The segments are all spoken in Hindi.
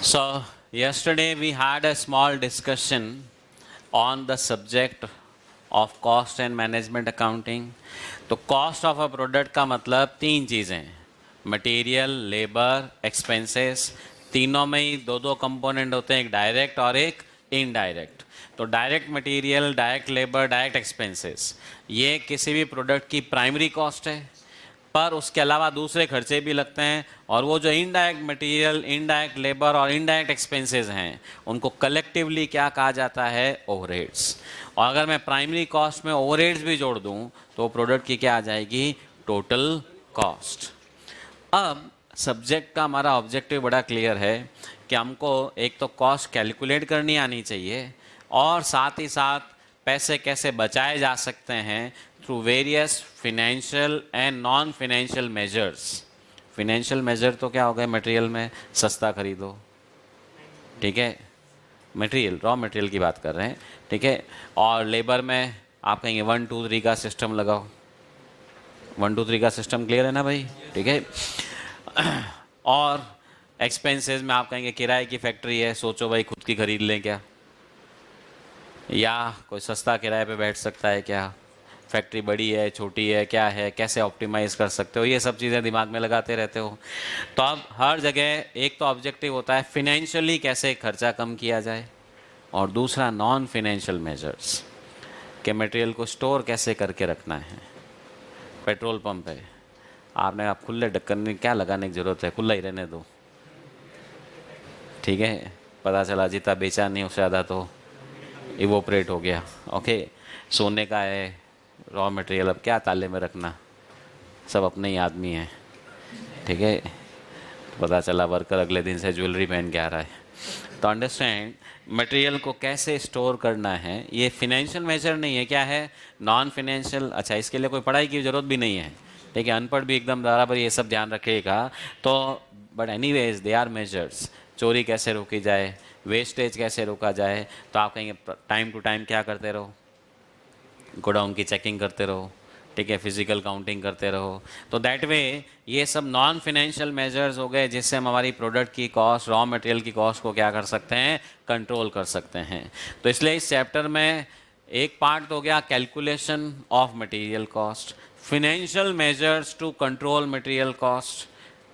So, yesterday we had a small discussion on the subject of cost and management accounting. तो कॉस्ट ऑफ अ प्रोडक्ट का मतलब तीन चीज़ें, मटेरियल, लेबर, एक्सपेंसेस। तीनों में ही दो दो कंपोनेंट होते हैं, एक डायरेक्ट और एक इनडायरेक्ट। तो direct material, direct labour, direct expenses, ये किसी भी प्रोडक्ट की प्राइमरी कॉस्ट है, पर उसके अलावा दूसरे खर्चे भी लगते हैं। और वो जो इनडायरेक्ट मटेरियल, इनडायरेक्ट लेबर और इनडायरेक्ट एक्सपेंसेस हैं, उनको कलेक्टिवली क्या कहा जाता है? ओवरहेड्स। और अगर मैं प्राइमरी कॉस्ट में ओवरहेड्स भी जोड़ दूं तो प्रोडक्ट की क्या आ जाएगी? Total cost. अब सब्जेक्ट का हमारा ऑब्जेक्टिव बड़ा क्लियर है कि हमको एक तो कॉस्ट कैलकुलेट करनी आनी चाहिए, और साथ ही साथ पैसे कैसे बचाए जा सकते हैं through various financial and non financial measures. Financial measure तो क्या हो गए? मटेरियल में सस्ता खरीदो, ठीक है, मटेरियल, रॉ मटेरियल की बात कर रहे हैं, ठीक है। और लेबर में आप कहेंगे 1 2 3 का सिस्टम लगाओ। 1 2 3 का सिस्टम क्लियर है ना भाई? ठीक है। और एक्सपेंसेस में आप कहेंगे किराए की फैक्ट्री है, सोचो भाई खुद की खरीद लें क्या, या कोई सस्ता किराए पे बैठ सकता है क्या, फैक्ट्री बड़ी है, छोटी है, क्या है, कैसे ऑप्टिमाइज़ कर सकते हो, ये सब चीज़ें दिमाग में लगाते रहते हो। तो अब हर जगह एक तो ऑब्जेक्टिव होता है फिनेंशियली कैसे खर्चा कम किया जाए, और दूसरा नॉन फिनेंशियल मेजर्स के मटेरियल को स्टोर कैसे करके रखना है। पेट्रोल पंप है, आपने आप खुले ढक्कन में क्या लगाने की ज़रूरत है, खुला ही रहने दो, ठीक है। पता चला जितना बेचा नहीं उससे ज़्यादा तो इवोपरेट हो गया। ओके, सोने का है रॉ मटेरियल, अब क्या ताले में रखना, सब अपने ही आदमी हैं, ठीक है। पता चला वर्कर अगले दिन से ज्वेलरी पहन के आ रहा है। तो अंडरस्टैंड, मटेरियल को कैसे स्टोर करना है, ये फिनेंशियल मेजर नहीं है, क्या है? Non financial. अच्छा, इसके लिए कोई पढ़ाई की ज़रूरत भी नहीं है, ठीक है, अनपढ़ भी एकदम बराबर ये सब ध्यान रखेगा। तो but anyways they are measures. चोरी कैसे रोकी जाए, वेस्टेज कैसे रोका जाए, तो आप कहेंगे टाइम टू टाइम क्या करते रहो, गोडाउन की चेकिंग करते रहो, ठीक है, फिजिकल काउंटिंग करते रहो। तो दैट वे ये सब नॉन फिनेंशियल मेजर्स हो गए जिससे हम हमारी प्रोडक्ट की कॉस्ट, रॉ मटेरियल की कॉस्ट को क्या कर सकते हैं? कंट्रोल कर सकते हैं। तो इसलिए इस चैप्टर में एक पार्ट तो हो गया calculation of material cost, financial measures to control material cost,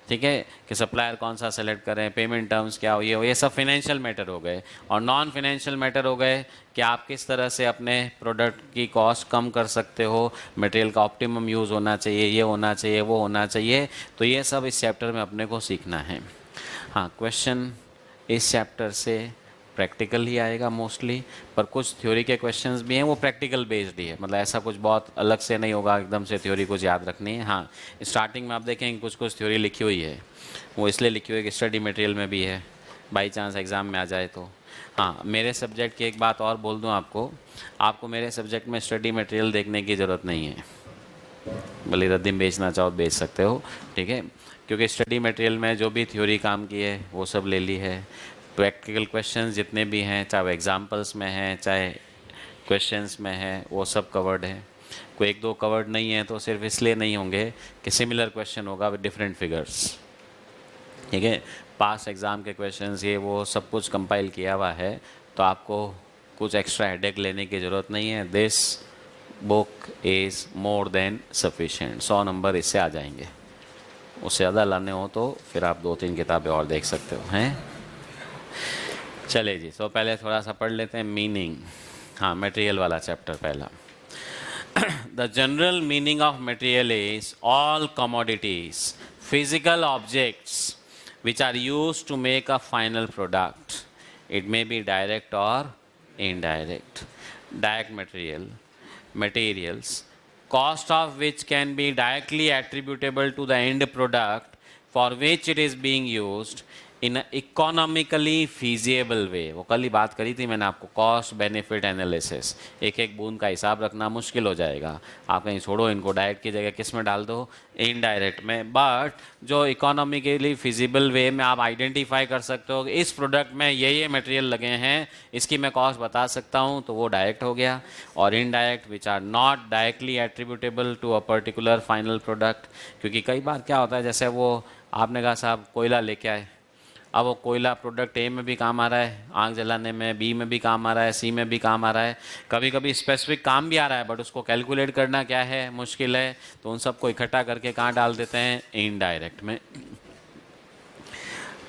ठीक है, कि सप्लायर कौन सा सेलेक्ट करें, पेमेंट टर्म्स क्या हो, ये सब फिनेंशियल मैटर हो गए। और नॉन फिनेंशियल मैटर हो गए कि आप किस तरह से अपने प्रोडक्ट की कॉस्ट कम कर सकते हो, मटेरियल का ऑप्टिमम यूज़ होना चाहिए, ये होना चाहिए, वो होना चाहिए। तो ये सब इस चैप्टर में अपने को सीखना है। हाँ, क्वेश्चन इस चैप्टर से प्रैक्टिकल ही आएगा मोस्टली, पर कुछ थ्योरी के क्वेश्चंस भी हैं, वो प्रैक्टिकल बेस्ड ही है, मतलब ऐसा कुछ बहुत अलग से नहीं होगा एकदम से थ्योरी कुछ याद रखनी है। हाँ, स्टार्टिंग में आप देखेंगे कुछ कुछ थ्योरी लिखी हुई है, वो इसलिए लिखी हुई है कि स्टडी मटेरियल में भी है, बाई चांस एग्ज़ाम में आ जाए तो। हाँ, मेरे सब्जेक्ट की एक बात और बोल दूँ आपको मेरे सब्जेक्ट में स्टडी मटेरियल देखने की ज़रूरत नहीं है, भले रद्दी बेचना चाहो बेच सकते हो, ठीक है, क्योंकि स्टडी मटेरियल में जो भी थ्योरी काम की है वो सब ले ली है। प्रैक्टिकल क्वेश्चंस जितने भी हैं, चाहे वो एग्जाम्पल्स में हैं चाहे क्वेश्चंस में हैं, वो सब कवर्ड है। कोई एक दो कवर्ड नहीं है तो सिर्फ इसलिए नहीं होंगे कि सिमिलर क्वेश्चन होगा विद डिफरेंट फिगर्स, ठीक है। पास एग्ज़ाम के क्वेश्चंस ये वो सब कुछ कंपाइल किया हुआ है, तो आपको कुछ एक्स्ट्रा हेडेक लेने की ज़रूरत नहीं है। This book is more than sufficient. 100 number इससे आ जाएंगे, उससे ज़्यादा लाने हो तो फिर आप 2 3 किताबें और देख सकते हो हैं। चले जी, तो पहले थोड़ा सा पढ़ लेते हैं मीनिंग। हाँ, मटेरियल वाला चैप्टर पहला। The general meaning of material is all commodities, physical objects which are used to make a final product. It may be direct or indirect. Direct materials, cost of which can be directly attributable to the end product for which it is being used, in economically feasible way. वो कल ही बात करी थी मैंने आपको, कॉस्ट बेनिफिट एनालिसिस। एक एक बूंद का हिसाब रखना मुश्किल हो जाएगा। आप कहीं छोड़ो इनको, डायरेक्ट की जगह किस में डाल दो, इनडायरेक्ट में। बट जो इकोनॉमिकली फिजिबल वे में आप आइडेंटिफाई कर सकते हो इस प्रोडक्ट में ये मटेरियल लगे हैं, इसकी मैं कॉस्ट बता सकता हूँ, तो वो डायरेक्ट हो गया। और indirect which are not directly attributable to a particular final product. क्योंकि कई बार क्या होता है, जैसे वो आपने कहा साहब कोयला लेके आए, अब वो कोयला प्रोडक्ट ए में भी काम आ रहा है आग जलाने में, बी में भी काम आ रहा है, सी में भी काम आ रहा है, कभी कभी स्पेसिफिक काम भी आ रहा है बट उसको कैलकुलेट करना क्या है, मुश्किल है, तो उन सबको इकट्ठा करके कहाँ डाल देते हैं, इनडायरेक्ट में।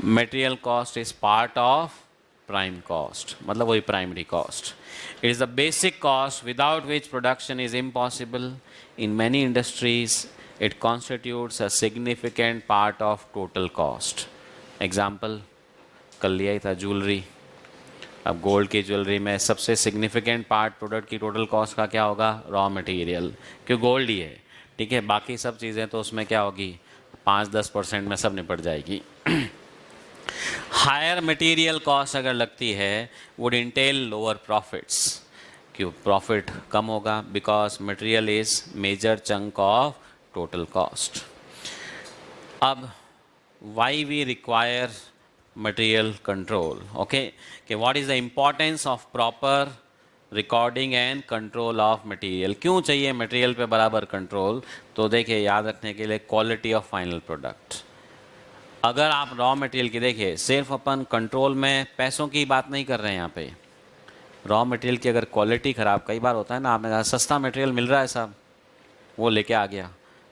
Material cost is part of prime cost, मतलब वही primary cost. It is the basic cost without which production is impossible. In many industries it constitutes a significant part of total cost. Example कल लिया ही था, ज्वेलरी। अब गोल्ड की ज्वेलरी में सबसे सिग्निफिकेंट पार्ट प्रोडक्ट की टोटल कॉस्ट का क्या होगा, रॉ मटेरियल, क्यों गोल्ड ही है, ठीक है। बाकी सब चीज़ें तो उसमें क्या होगी, 5-10% में सब निपट जाएगी। हायर मटेरियल कॉस्ट अगर लगती है वुड इंटेल लोअर प्रॉफिट्स, क्यों प्रॉफिट कम होगा, because material is major chunk of total cost. अब why we require material control, okay, कि what is the importance of proper recording and control of material। क्यों चाहिए मटेरियल पे बराबर कंट्रोल, तो देखिए याद रखने के लिए क्वालिटी ऑफ फाइनल प्रोडक्ट। अगर आप रॉ मटेरियल की देखिए, सिर्फ अपन कंट्रोल में पैसों की बात नहीं कर रहे हैं यहाँ पे, रॉ मटेरियल की अगर क्वालिटी ख़राब, कई बार होता है ना, आपने कहा सस्ता मटेरियल मिल रहा है साहब, वो लेके आ गया,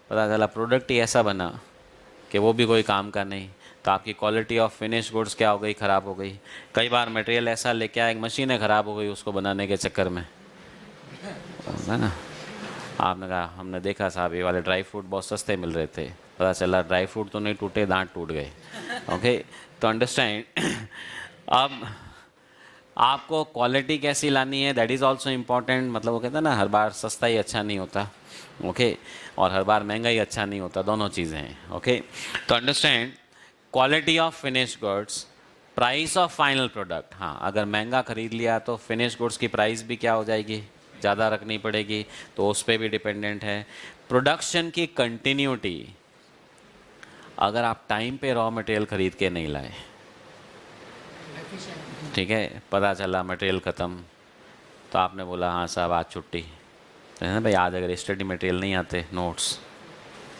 पता चला प्रोडक्ट ही ऐसा बना कि वो भी कोई काम का नहीं, तो आपकी क्वालिटी ऑफ फिनिश गुड्स क्या हो गई, ख़राब हो गई। कई बार मटेरियल ऐसा लेके आए, मशीनें ख़राब हो गई उसको बनाने के चक्कर में, है ना। आपने कहा, हमने देखा साहब ये वाले ड्राई फ्रूट बहुत सस्ते मिल रहे थे, पता चला ड्राई फ्रूट तो नहीं टूटे, दांत टूट गए। ओके, तो अंडरस्टैंड। अब आपको क्वालिटी कैसी लानी है, दैट इज़ ऑल्सो इम्पॉर्टेंट। मतलब वो कहते हैं ना, हर बार सस्ता ही अच्छा नहीं होता, ओके, और हर बार महंगा ही अच्छा नहीं होता, दोनों चीज़ें हैं, ओके। तो understand, quality of finish goods, price of final product. हाँ, अगर महंगा खरीद लिया तो फिनिश गुड्स की प्राइस भी क्या हो जाएगी, ज़्यादा रखनी पड़ेगी, तो उस पर भी डिपेंडेंट है। प्रोडक्शन की कंटिन्यूटी, अगर आप टाइम पे रॉ मटेरियल खरीद के नहीं लाए, ठीक है, पता चला मटेरियल ख़त्म, तो आपने बोला हाँ साहब आज छुट्टी, तो है ना भाई, आज अगर स्टडी मटेरियल नहीं आते, नोट्स,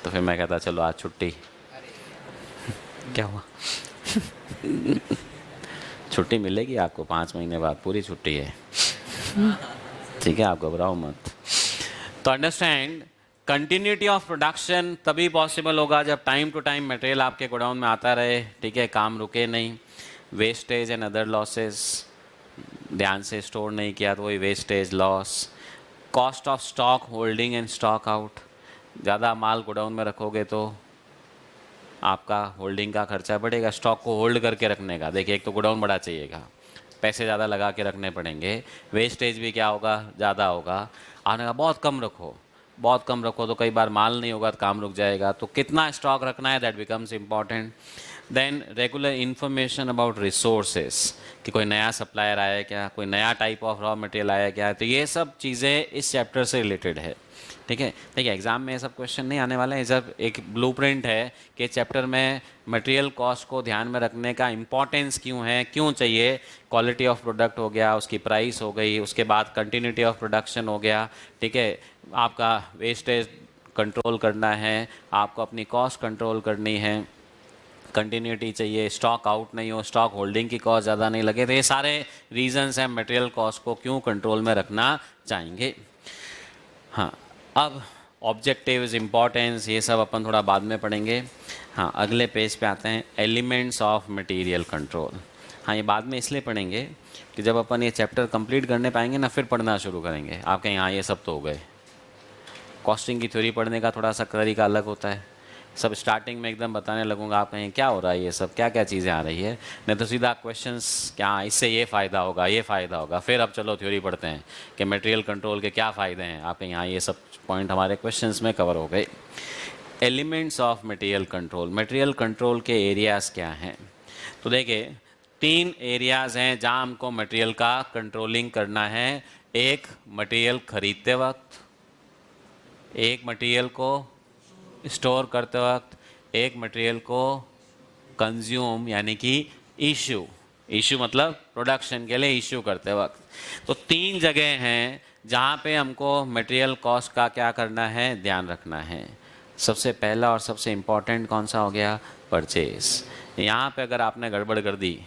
तो फिर मैं कहता चलो आज छुट्टी। क्या हुआ? छुट्टी मिलेगी आपको 5 महीने बाद, पूरी छुट्टी है, ठीक है, आप घबराओ मत। तो अंडरस्टैंड, कंटिन्यूटी ऑफ प्रोडक्शन तभी पॉसिबल होगा जब टाइम टू टाइम मटेरियल आपके गोडाउन में आता रहे, ठीक है, काम रुके नहीं। वेस्टेज एंड अदर लॉसेस, ध्यान से स्टोर नहीं किया तो वही wastage, loss. Cost of stock holding and stock out, ज़्यादा माल गोडाउन में रखोगे तो आपका होल्डिंग का खर्चा बढ़ेगा, स्टॉक को होल्ड करके रखने का। देखिए, एक तो गोडाउन बड़ा चाहिएगा, पैसे ज़्यादा लगा के रखने पड़ेंगे, वेस्टेज भी क्या होगा, ज़्यादा होगा। आपने कहा बहुत कम रखो, बहुत कम रखो तो कई बार माल नहीं होगा तो काम रुक जाएगा, तो कितना स्टॉक रखना है, that becomes important. Then regular information about resources, कि कोई नया सप्लायर आया है क्या, कोई नया टाइप ऑफ रॉ मटेरियल आया क्या है, तो ये सब चीज़ें इस चैप्टर से रिलेटेड है, ठीक है। देखिए, एग्जाम में ये सब क्वेश्चन नहीं आने वाले हैं, सब एक ब्लूप्रिंट है कि चैप्टर में मटेरियल कॉस्ट को ध्यान में रखने का इम्पॉर्टेंस क्यों है, क्यों चाहिए। क्वालिटी ऑफ प्रोडक्ट हो गया, उसकी प्राइस हो गई, उसके बाद कंटिन्यूटी ऑफ प्रोडक्शन हो गया, ठीक है, आपका वेस्टेज कंट्रोल करना है, आपको अपनी कॉस्ट कंट्रोल करनी है, कंटिन्यूटी चाहिए, स्टॉक आउट नहीं हो, स्टॉक होल्डिंग की कॉस्ट ज़्यादा नहीं लगे, तो ये सारे रीजंस हैं मटेरियल कॉस्ट को क्यों कंट्रोल में रखना चाहेंगे। हाँ, अब ऑब्जेक्टिव्स, इम्पॉर्टेंस, ये सब अपन थोड़ा बाद में पढ़ेंगे। हाँ, अगले पेज पे आते हैं, एलिमेंट्स ऑफ मटेरियल कंट्रोल। हाँ, ये बाद में इसलिए पढ़ेंगे कि जब अपन ये चैप्टर कंप्लीट करने पाएंगे ना, फिर पढ़ना शुरू करेंगे। आप कहें हाँ ये सब तो हो गए। कॉस्टिंग की थ्योरी पढ़ने का थोड़ा सा तरीका अलग होता है, सब स्टार्टिंग में एकदम बताने लगूंगा, आप कहें क्या हो रहा है, ये सब क्या क्या चीज़ें आ रही है, नहीं तो सीधा क्वेश्चंस, क्या इससे ये फ़ायदा होगा, ये फ़ायदा होगा, फिर अब चलो थ्योरी पढ़ते हैं कि मटेरियल कंट्रोल के क्या फ़ायदे हैं। आप कहें हाँ ये सब पॉइंट हमारे क्वेश्चंस में कवर हो गए। Elements of material control, material control के एरियाज़ क्या हैं। तो देखिए 3 एरियाज हैं जहां हमको मटेरियल का कंट्रोलिंग करना है। एक मटेरियल खरीदते वक्त, एक मटेरियल को स्टोर करते वक्त, एक मटेरियल को कंज्यूम यानी कि इशू, इशू मतलब प्रोडक्शन के लिए इशू करते वक्त। तो 3 जगह हैं जहाँ पे हमको मटेरियल कॉस्ट का क्या करना है, ध्यान रखना है। सबसे पहला और सबसे इम्पॉर्टेंट कौन सा हो गया, परचेज। यहाँ पे अगर आपने गड़बड़ कर दी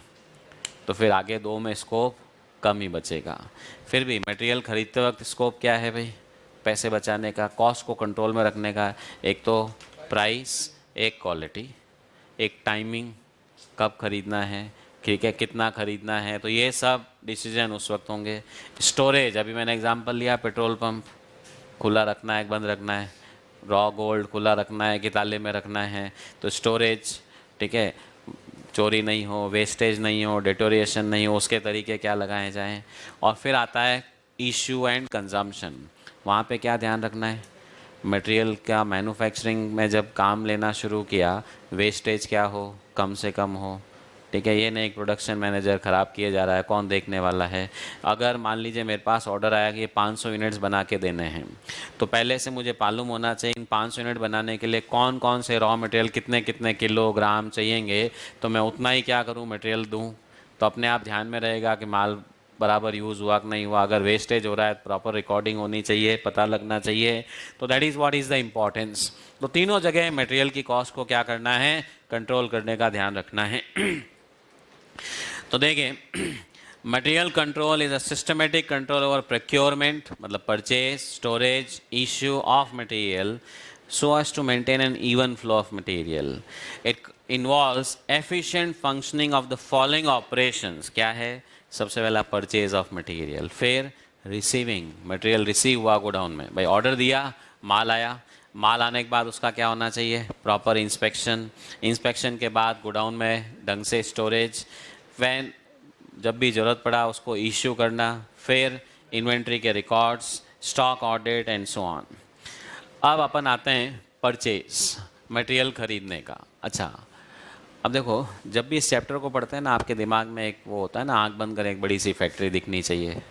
तो फिर आगे 2 में स्कोप कम ही बचेगा। फिर भी मटेरियल खरीदते वक्त स्कोप क्या है भाई, पैसे बचाने का, कॉस्ट को कंट्रोल में रखने का। एक तो प्राइस, एक क्वालिटी, एक टाइमिंग, कब खरीदना है, ठीक है, कितना खरीदना है, तो ये सब डिसीजन उस वक्त होंगे। स्टोरेज, अभी मैंने एग्जांपल लिया, पेट्रोल पंप खुला रखना है, बंद रखना है, रॉ गोल्ड खुला रखना है कि ताले में रखना है, तो स्टोरेज, ठीक है, चोरी नहीं हो, वेस्टेज नहीं हो, डिटोरिएशन नहीं हो, उसके तरीके क्या लगाए जाएं। और फिर आता है इशू एंड कंजम्पशन। वहाँ पे क्या ध्यान रखना है, मटेरियल का मैन्युफैक्चरिंग में जब काम लेना शुरू किया, वेस्टेज क्या हो, कम से कम हो, ठीक है। ये नहीं एक प्रोडक्शन मैनेजर ख़राब किए जा रहा है, कौन देखने वाला है। अगर मान लीजिए मेरे पास ऑर्डर आया कि 500 यूनिट्स बना के देने हैं, तो पहले से मुझे मालूम होना चाहिए इन 500 यूनिट बनाने के लिए कौन कौन से रॉ मटेरियल कितने कितने किलोग्राम चाहिएंगे, तो मैं उतना ही क्या करूँ, मटेरियल दूँ। तो अपने आप ध्यान में रहेगा कि माल बराबर यूज़ हुआ कि नहीं हुआ। अगर वेस्टेज हो रहा है तो प्रॉपर रिकॉर्डिंग होनी चाहिए, पता लगना चाहिए। तो that is what is the importance. तो तीनों जगह मटेरियल की कॉस्ट को क्या करना है, कंट्रोल करने का ध्यान रखना है। तो देखिए material control is a systematic control over procurement, मतलब purchase, storage, issue of material so as to maintain an even flow of material. It involves efficient functioning of the following operations. क्या है, सबसे पहला परचेज ऑफ मटेरियल, फिर रिसीविंग, मटेरियल रिसीव हुआ गोडाउन में, भाई ऑर्डर दिया, माल आया, माल आने के बाद उसका क्या होना चाहिए, प्रॉपर इंस्पेक्शन, इंस्पेक्शन के बाद गोडाउन में ढंग से स्टोरेज, वैन जब भी ज़रूरत पड़ा उसको इश्यू करना, फिर इन्वेंट्री के records, stock audit and so on. अब अपन आते हैं परचेज, मटेरियल खरीदने का। अच्छा, अब देखो जब भी इस चैप्टर को पढ़ते हैं ना, आपके दिमाग में एक वो होता है ना, आंख बंद कर एक बड़ी सी फैक्ट्री दिखनी चाहिए,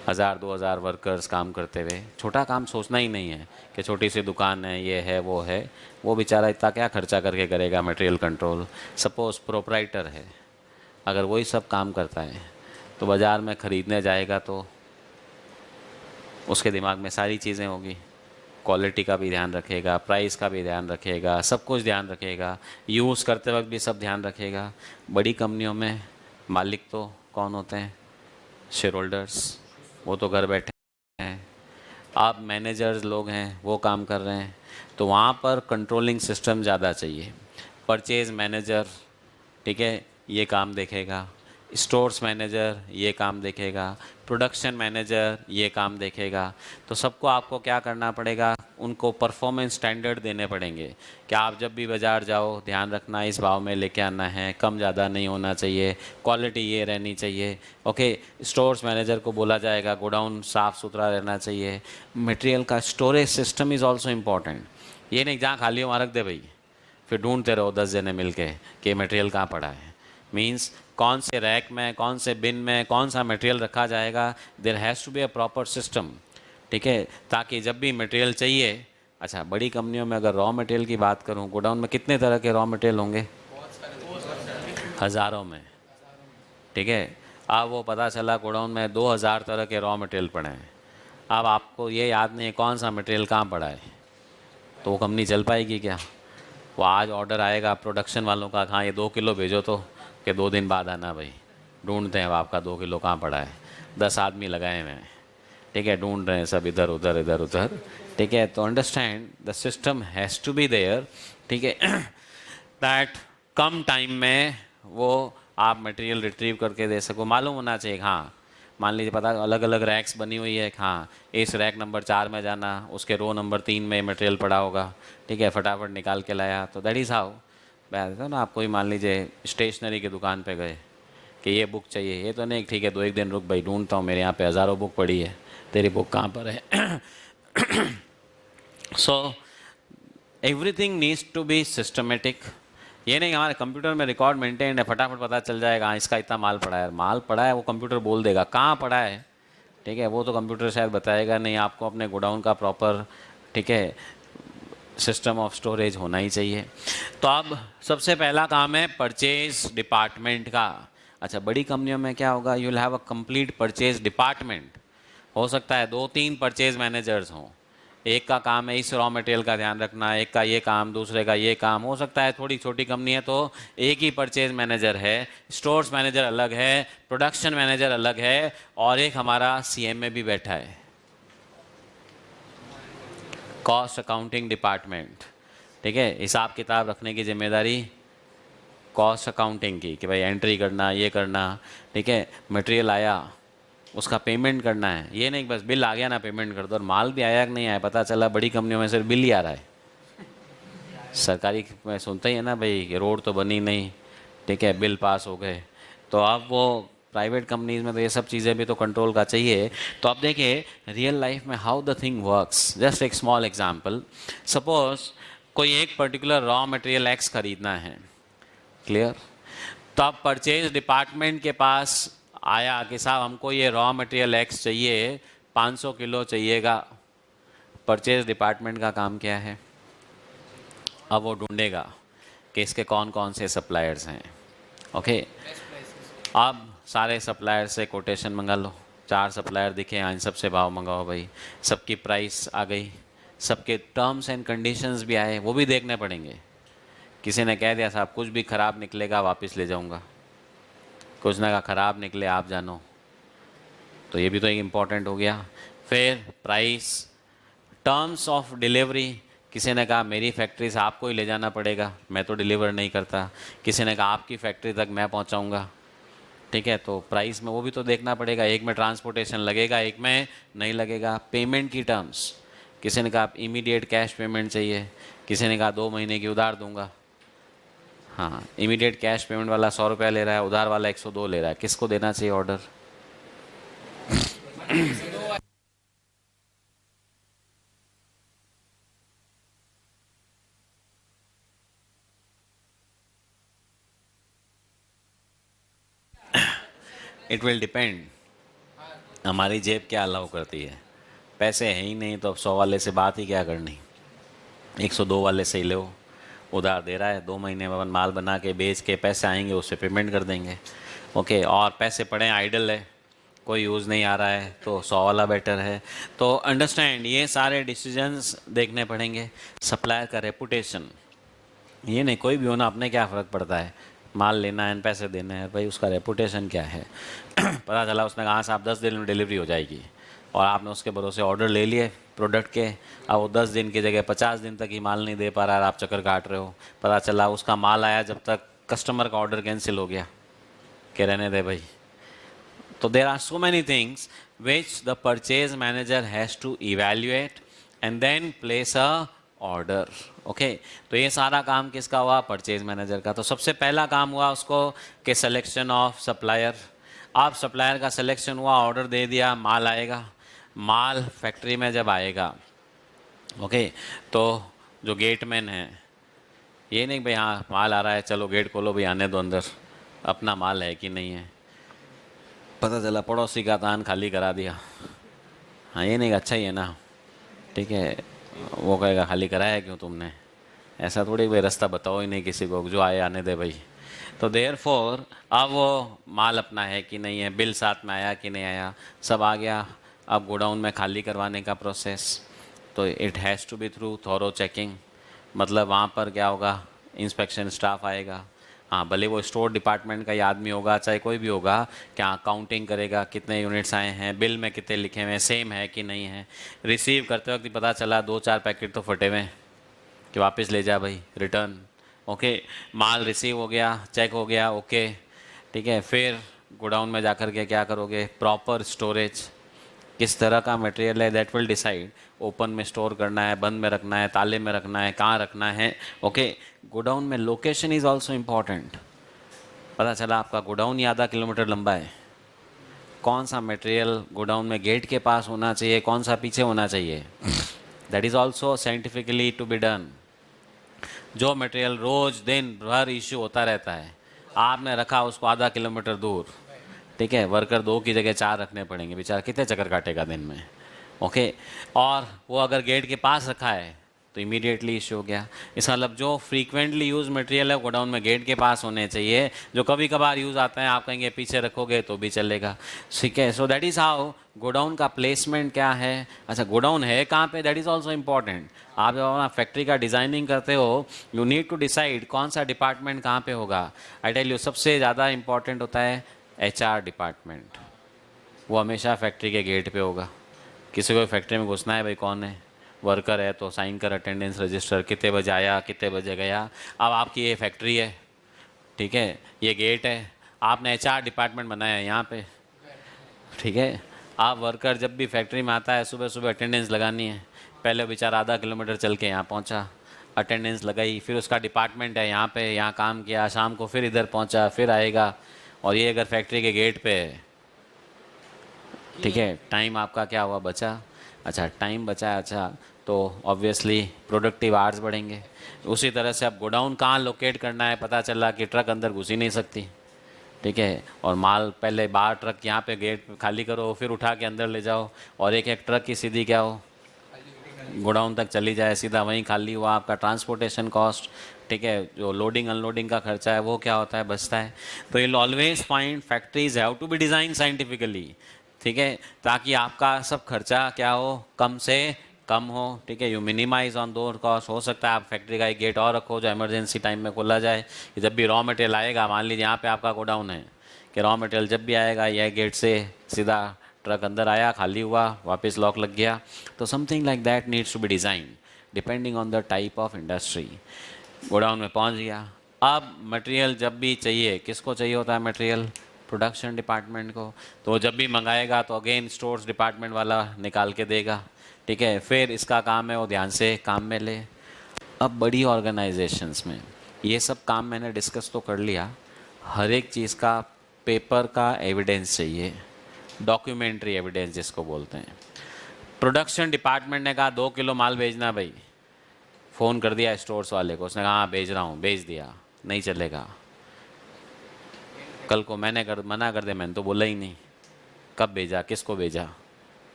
1000-2000 वर्कर्स काम करते हुए। छोटा काम सोचना ही नहीं है कि छोटी सी दुकान है, ये है वो है, वो बेचारा इतना क्या खर्चा करके करेगा मटेरियल कंट्रोल। सपोज प्रोपराइटर है, अगर वही सब काम करता है तो बाज़ार में ख़रीदने जाएगा तो उसके दिमाग में सारी चीज़ें होगी, क्वालिटी का भी ध्यान रखेगा, प्राइस का भी ध्यान रखेगा, सब कुछ ध्यान रखेगा, यूज़ करते वक्त भी सब ध्यान रखेगा। बड़ी कंपनियों में मालिक तो कौन होते हैं, शेयर होल्डर्स, वो तो घर बैठे हैं। आप मैनेजर्स लोग हैं, वो काम कर रहे हैं, तो वहाँ पर कंट्रोलिंग सिस्टम ज़्यादा चाहिए। परचेज मैनेजर, ठीक है, ये काम देखेगा, स्टोर्स मैनेजर ये काम देखेगा, प्रोडक्शन मैनेजर ये काम देखेगा। तो सबको आपको क्या करना पड़ेगा, उनको परफॉर्मेंस स्टैंडर्ड देने पड़ेंगे कि आप जब भी बाज़ार जाओ ध्यान रखना इस भाव में लेके आना है, कम ज़्यादा नहीं होना चाहिए, क्वालिटी ये रहनी चाहिए। ओके, स्टोर्स मैनेजर को बोला जाएगा गोडाउन साफ़ सुथरा रहना चाहिए। मटेरियल का storage system is also important. ये नहीं जहाँ खाली हो वहाँ रख दे भाई, फिर ढूंढते रहो 10 जने मिल के कि मटेरियल कहाँ पड़ा है। मीन्स कौन से रैक में, कौन से बिन में कौन सा मटेरियल रखा जाएगा, there has to be a proper system, ठीक है, ताकि जब भी मटेरियल चाहिए। अच्छा, बड़ी कंपनियों में अगर रॉ मटेरियल की बात करूं, गोडाउन में कितने तरह के रॉ मटेरियल होंगे, हज़ारों में, ठीक है। अब वो पता चला गोडाउन में 2000 तरह के रॉ मटेरियल पड़े हैं, अब आपको ये याद नहीं है कौन सा मटेरियल कहाँ पड़ा है, तो वो कंपनी चल पाएगी क्या। वो आज ऑर्डर आएगा प्रोडक्शन वालों का, हाँ ये 2 किलो भेजो, तो कि 2 दिन बाद आना भाई, ढूंढते हैं अब आपका 2 किलो कहाँ पड़ा है, 10 आदमी लगाए हुए हैं, ठीक है, ढूंढ रहे हैं सब इधर उधर इधर उधर, ठीक है। तो understand the system has to be there, ठीक है, दैट कम टाइम में वो आप मटेरियल रिट्रीव करके दे सको। मालूम होना चाहिए, हाँ मान लीजिए पता अलग अलग रैक्स बनी हुई है, हाँ इस रैक नंबर 4 में जाना, उसके रो नंबर 3 में मटेरियल पड़ा होगा, ठीक है, फटाफट निकाल के लाया। तो दैट इज़ हाउ मैं था ना, आप कोई मान लीजिए स्टेशनरी की दुकान पे गए कि ये बुक चाहिए, ये तो नहीं ठीक है 2-1 दिन रुक भाई, ढूंढता हूँ, मेरे यहाँ पे हज़ारों बुक पड़ी है, तेरी बुक कहाँ पर है। So everything needs to be systematic, ये नहीं हमारे कंप्यूटर में रिकॉर्ड मेंटेन है, फटाफट पता चल जाएगा हाँ इसका इतना माल पड़ा है। माल पड़ा है वो कंप्यूटर बोल देगा कहाँ पड़ा है, ठीक है, वो तो कंप्यूटर शायद बताएगा नहीं। आपको अपने गोडाउन का प्रॉपर, ठीक है, सिस्टम ऑफ स्टोरेज होना ही चाहिए। तो अब सबसे पहला काम है परचेज डिपार्टमेंट का। अच्छा, बड़ी कंपनियों में क्या होगा, you will have a complete purchase department. हो सकता है 2-3 परचेज मैनेजर्स हों, एक का काम है इस रॉ मटेरियल का ध्यान रखना, एक का ये काम, दूसरे का ये काम। हो सकता है थोड़ी छोटी कंपनी है तो एक ही परचेज मैनेजर है, स्टोर्स मैनेजर अलग है, प्रोडक्शन मैनेजर अलग है, और एक हमारा सीएमए भी बैठा है, कॉस्ट अकाउंटिंग डिपार्टमेंट, ठीक है। हिसाब किताब रखने की जिम्मेदारी कॉस्ट अकाउंटिंग की, कि भाई एंट्री करना, ये करना, ठीक है। मटेरियल आया उसका पेमेंट करना है, ये नहीं बस बिल आ गया ना पेमेंट कर दो, और माल भी आया कि नहीं आया पता चला बड़ी कंपनियों में सिर्फ बिल ही आ रहा है। सरकारी में सुनते ही है ना भाई, रोड तो बनी नहीं, ठीक है, बिल पास हो गए। तो अब वो प्राइवेट कंपनीज में तो ये सब चीज़ें भी तो कंट्रोल का चाहिए। तो अब देखिए रियल लाइफ में how the thing works. Just एक स्मॉल एग्जांपल, सपोज कोई एक पर्टिकुलर रॉ मटेरियल एक्स खरीदना है, क्लियर। तो अब परचेज डिपार्टमेंट के पास आया कि साहब हमको ये रॉ मटेरियल एक्स चाहिए, 500 किलो चाहिएगा। परचेज डिपार्टमेंट का काम क्या है, अब वो ढूंढेगा कि इसके कौन कौन से सप्लायर्स हैं, ओके। अब सारे सप्लायर से कोटेशन मंगा लो, 4 सप्लायर दिखे, हाँ इन सबसे भाव मंगाओ भाई, सबकी प्राइस आ गई, सबके टर्म्स एंड कंडीशंस भी आए, वो भी देखने पड़ेंगे। किसी ने कह दिया साहब कुछ भी ख़राब निकलेगा वापस ले जाऊंगा, कुछ ना का ख़राब निकले आप जानो, तो ये भी तो एक इम्पॉर्टेंट हो गया। फिर प्राइस, टर्म्स ऑफ डिलीवरी, किसी ने कहा मेरी फैक्ट्री से आपको ही ले जाना पड़ेगा, मैं तो डिलीवर नहीं करता। किसी ने कहा आपकी फैक्ट्री तक मैं पहुंचाऊंगा, ठीक है। तो प्राइस में वो भी तो देखना पड़ेगा, एक में ट्रांसपोर्टेशन लगेगा, एक में नहीं लगेगा। पेमेंट की टर्म्स, किसी ने कहा आप इमीडिएट कैश पेमेंट चाहिए, किसी ने कहा 2 महीने की उधार दूंगा। हाँ, इमीडिएट कैश पेमेंट वाला 100 रुपया ले रहा है, उधार वाला 102 ले रहा है, किसको देना चाहिए ऑर्डर? इट विल डिपेंड, हमारी जेब क्या अलाउ करती है। पैसे हैं ही नहीं तो अब 100 वाले से बात ही क्या करनी, 102 वाले से ही लो, उधार दे रहा है, 2 महीने में माल बना के बेच के पैसे आएंगे उससे पेमेंट कर देंगे, ओके। और पैसे पड़े हैं आइडल है, कोई यूज़ नहीं आ रहा है, तो 100 वाला बेटर है। तो अंडरस्टैंड, ये सारे डिसीजंस देखने पड़ेंगे। सप्लायर का रेपुटेशन, ये नहीं कोई भी होना, अपने क्या फ़र्क पड़ता है, माल लेना है पैसे देने हैं, भाई उसका रेपुटेशन क्या है। पता चला उसने कहा साहब 10 दिन में डिलीवरी हो जाएगी, और आपने उसके भरोसे ऑर्डर ले लिए प्रोडक्ट के, अब वो 10 दिन की जगह 50 दिन तक ही माल नहीं दे पा रहा है, आप चक्कर काट रहे हो। पता चला उसका माल आया जब तक कस्टमर का ऑर्डर कैंसिल हो गया, कि रहने दे भाई। तो there are so many things which the purchase manager has to evaluate and then place a order, okay. तो ये सारा काम किसका हुआ, परचेज मैनेजर का। तो सबसे पहला काम हुआ उसको कि सिलेक्शन ऑफ सप्लायर। आप सप्लायर का सिलेक्शन हुआ, ऑर्डर दे दिया, माल आएगा। माल फैक्ट्री में जब आएगा, ओके, तो जो गेटमैन है, ये नहीं भाई हाँ माल आ रहा है चलो गेट खोलो भाई आने दो अंदर, अपना माल है कि नहीं है। पता चला पड़ोसी का तान खाली करा दिया, हाँ ये नहीं अच्छा ही है ना, ठीक है, वो कहेगा खाली कराया क्यों तुमने, ऐसा थोड़ी भाई रास्ता बताओ ही नहीं किसी को, जो आए आने दे भाई। तो देयरफॉर अब वो माल अपना है कि नहीं है, बिल साथ में आया कि नहीं आया, सब आ गया। अब गोडाउन में खाली करवाने का प्रोसेस, तो it has to be through thorough checking. मतलब वहाँ पर क्या होगा, इंस्पेक्शन स्टाफ आएगा, हाँ भले वो स्टोर डिपार्टमेंट का ही आदमी होगा चाहे कोई भी होगा, क्या काउंटिंग करेगा कितने यूनिट्स आए हैं, बिल में कितने लिखे हुए हैं, सेम है कि नहीं है। रिसीव करते वक्त पता चला 2-4 पैकेट तो फटे हुए हैं, कि वापस ले जा भाई, रिटर्न, ओके। माल रिसीव हो गया, चेक हो गया, ओके, ठीक है। फिर गोडाउन में जाकर के क्या करोगे, प्रॉपर स्टोरेज, किस तरह का मटेरियल है दैट विल डिसाइड, ओपन में स्टोर करना है, बंद में रखना है, ताले में रखना है, कहाँ रखना है, ओके। गोडाउन में लोकेशन इज़ ऑल्सो इम्पॉर्टेंट। पता चला आपका गोडाउन ही आधा किलोमीटर लंबा है, कौन सा मटेरियल गोडाउन में गेट के पास होना चाहिए, कौन सा पीछे होना चाहिए, that is also scientifically to be done. जो मटेरियल रोज़ दिन भर इश्यू होता रहता है, आपने रखा उसको आधा किलोमीटर दूर, ठीक है, वर्कर 2 की जगह 4 रखने पड़ेंगे, बेचारा कितने चक्कर काटेगा दिन में। ओके, और वो अगर गेट के पास रखा है तो इमीडिएटली इशू हो गया। इसका मतलब जो फ्रीक्वेंटली यूज मटेरियल है गोडाउन में गेट के पास होने चाहिए, जो कभी कभार यूज़ आता है आप कहेंगे पीछे रखोगे तो भी चलेगा, ठीक है। So that is how godown का प्लेसमेंट क्या है। अच्छा, गोडाउन है कहाँ पे, दैट इज़ ऑल्सो इम्पॉर्टेंट। आप जब अपना फैक्ट्री का डिज़ाइनिंग करते हो, यू नीड टू डिसाइड कौन सा डिपार्टमेंट कहाँ पे होगा। आई टेल यू, सबसे ज़्यादा इंपॉर्टेंट होता है HR डिपार्टमेंट। वो हमेशा फैक्ट्री के गेट पे होगा। किसी को फैक्ट्री में घुसना है, भाई कौन है, वर्कर है तो साइन कर अटेंडेंस रजिस्टर, कितने बजे आया कितने बजे गया। अब आपकी ये फैक्ट्री है, ठीक है, ये गेट है, आपने HR डिपार्टमेंट बनाया है यहाँ पे, ठीक है। आप वर्कर जब भी फैक्ट्री में आता है सुबह सुबह अटेंडेंस लगानी है। पहले बेचारा आधा किलोमीटर चल के यहाँ पहुँचा, अटेंडेंस लगाई, फिर उसका डिपार्टमेंट है यहाँ पे, यहाँ काम किया, शाम को फिर इधर पहुँचा, फिर आएगा। और ये अगर फैक्ट्री के गेट पे है, ठीक है, टाइम आपका क्या हुआ, बचा। अच्छा, टाइम बचा, अच्छा, तो ऑब्वियसली प्रोडक्टिव आवर्स बढ़ेंगे। उसी तरह से अब गोडाउन कहाँ लोकेट करना है, पता चला कि ट्रक अंदर घुस ही नहीं सकती, ठीक है, और माल पहले बाहर ट्रक यहाँ पे गेट खाली करो, फिर उठा के अंदर ले जाओ, और एक एक ट्रक की सीधी क्या हो, गोडाउन तक चली जाए, सीधा वहीं खाली हुआ। आपका ट्रांसपोर्टेशन कॉस्ट, ठीक है, जो लोडिंग अनलोडिंग का खर्चा है वो क्या होता है, बचता है। तो you always find factories have to be design scientifically, ठीक है, ताकि आपका सब खर्चा क्या हो, कम से कम हो, ठीक है। यू मिनिमाइज ऑन दो कॉस्ट। हो सकता है आप फैक्ट्री का एक गेट और रखो जो इमरजेंसी टाइम में खोला जाए, कि जब भी रॉ मटेरियल आएगा, मान लीजिए यहाँ पे आपका गोडाउन है, कि रॉ मटेरियल जब भी आएगा यह गेट से सीधा ट्रक अंदर आया, खाली हुआ, वापस लॉक लग गया। तो something like that needs to be design depending on the type of industry. Godown में पहुंच गया, अब मटेरियल जब भी चाहिए, किसको चाहिए होता है मटेरियल, प्रोडक्शन डिपार्टमेंट को। तो जब भी मंगाएगा तो अगेन स्टोर्स डिपार्टमेंट वाला निकाल के देगा, ठीक है। फिर इसका काम है वो ध्यान से काम में ले। अब बड़ी ऑर्गेनाइजेशंस में ये सब काम मैंने डिस्कस तो कर लिया, हर एक चीज़ का पेपर का एविडेंस चाहिए, डॉक्यूमेंट्री एविडेंस जिसको बोलते हैं। प्रोडक्शन डिपार्टमेंट ने कहा 2 किलो माल भेजना भाई, फ़ोन कर दिया स्टोर्स वाले को, उसने कहा हाँ भेज रहा हूँ, भेज दिया, नहीं चलेगा। कल को मना कर दे, मैंने तो बोला ही नहीं, कब भेजा, किसको भेजा,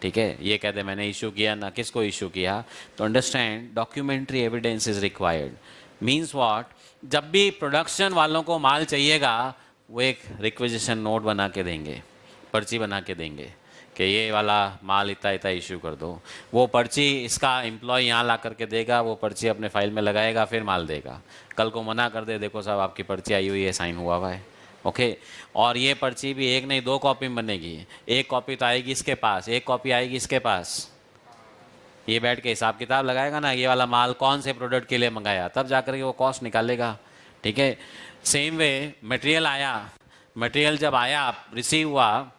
ठीक है, ये कहते मैंने इशू किया ना, किसको इशू किया। तो understand, documentary evidence is required. Means what, जब भी प्रोडक्शन वालों को माल चाहिएगा वो एक रिक्वेजिशन नोट बना के देंगे, पर्ची बना के देंगे कि ये वाला माल इतना इतना इशू कर दो। वो पर्ची इसका एम्प्लॉय यहाँ ला करके देगा, वो पर्ची अपने फाइल में लगाएगा, फिर माल देगा। कल को मना कर दे, देखो साहब आपकी पर्ची आई हुई है, साइन हुआ हुआ है, ओके। और ये पर्ची भी एक नहीं 2 कॉपी में बनेगी, एक कॉपी तो आएगी इसके पास, एक कॉपी आएगी इसके पास। ये बैठ के हिसाब किताब लगाएगा ना, ये वाला माल कौन से प्रोडक्ट के लिए मंगाया, तब जाकर के वो कॉस्ट निकालेगा, ठीक है। सेम वे मटेरियल आया, मटेरियल जब आया, रिसीव हुआ,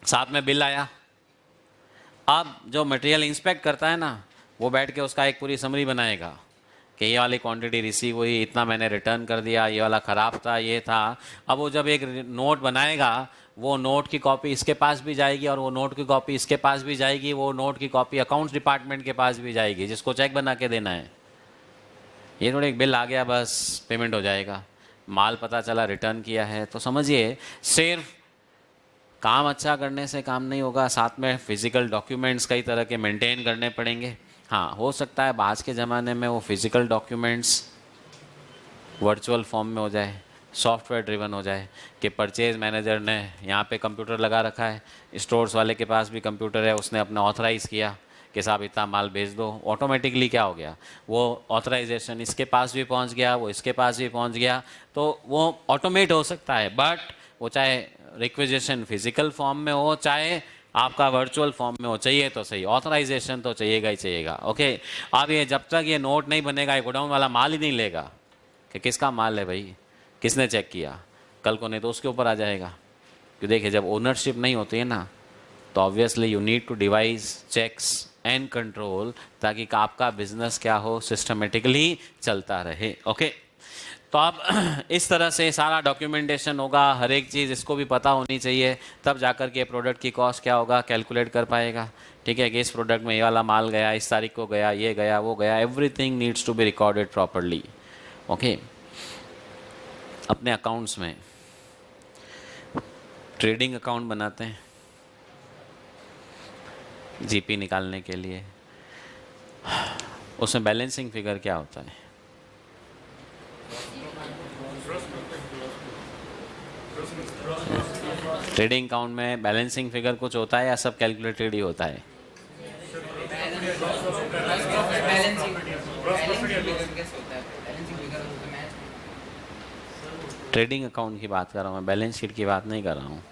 साथ में बिल आया। अब जो मटेरियल इंस्पेक्ट करता है ना, वो बैठ के उसका एक पूरी समरी बनाएगा कि ये वाली क्वांटिटी रिसीव हुई, इतना मैंने रिटर्न कर दिया, ये वाला ख़राब था, ये था। अब वो जब एक नोट बनाएगा, वो नोट की कॉपी इसके पास भी जाएगी, और वो नोट की कॉपी इसके पास भी जाएगी, वो नोट की कॉपी अकाउंट्स डिपार्टमेंट के पास भी जाएगी जिसको चेक बना के देना है। ये थोड़ा एक बिल आ गया बस पेमेंट हो जाएगा, माल पता चला रिटर्न किया है। तो समझिए, सिर्फ काम अच्छा करने से काम नहीं होगा, साथ में फिज़िकल डॉक्यूमेंट्स कई तरह के मेंटेन करने पड़ेंगे। हाँ, हो सकता है आज के ज़माने में वो फिज़िकल डॉक्यूमेंट्स वर्चुअल फॉर्म में हो जाए, सॉफ्टवेयर ड्रिवन हो जाए, कि परचेज़ मैनेजर ने यहाँ पे कंप्यूटर लगा रखा है, स्टोर्स वाले के पास भी कंप्यूटर है, उसने अपना ऑथराइज़ किया कि साहब इतना माल भेज दो, ऑटोमेटिकली क्या हो गया, वो ऑथराइजेशन इसके पास भी पहुँच गया, वो इसके पास भी पहुँच गया, तो वो ऑटोमेट हो सकता है। बट वो चाहे रिक्वेजिशन फिजिकल फॉर्म में हो, चाहे आपका वर्चुअल फॉर्म में हो, चाहिए तो सही, ऑथराइजेशन तो चाहिएगा ही चाहिएगा, ओके। अब ये जब तक ये नोट नहीं बनेगा, ये गोडाउन वाला माल ही नहीं लेगा कि किसका माल है भाई, किसने चेक किया, कल को नहीं तो उसके ऊपर आ जाएगा। कि देखिए, जब ओनरशिप नहीं होती है ना, तो obviously you need to devise checks and control, ताकि आपका बिजनेस क्या हो, सिस्टमेटिकली चलता रहे, ओके। तो अब इस तरह से सारा डॉक्यूमेंटेशन होगा, हर एक चीज़ इसको भी पता होनी चाहिए, तब जाकर के प्रोडक्ट की कॉस्ट क्या होगा कैलकुलेट कर पाएगा, ठीक है, कि इस प्रोडक्ट में ये वाला माल गया, इस तारीख को गया, ये गया, वो गया, everything needs to be recorded properly, okay, अपने अकाउंट्स में ट्रेडिंग अकाउंट बनाते हैं जीपी निकालने के लिए, उसमें बैलेंसिंग फिगर क्या होता है? ट्रेडिंग अकाउंट में बैलेंसिंग फिगर कुछ होता है या सब कैलकुलेटेड ही होता है? ट्रेडिंग अकाउंट की बात कर रहा हूँ मैं, बैलेंस शीट की बात नहीं कर रहा हूँ।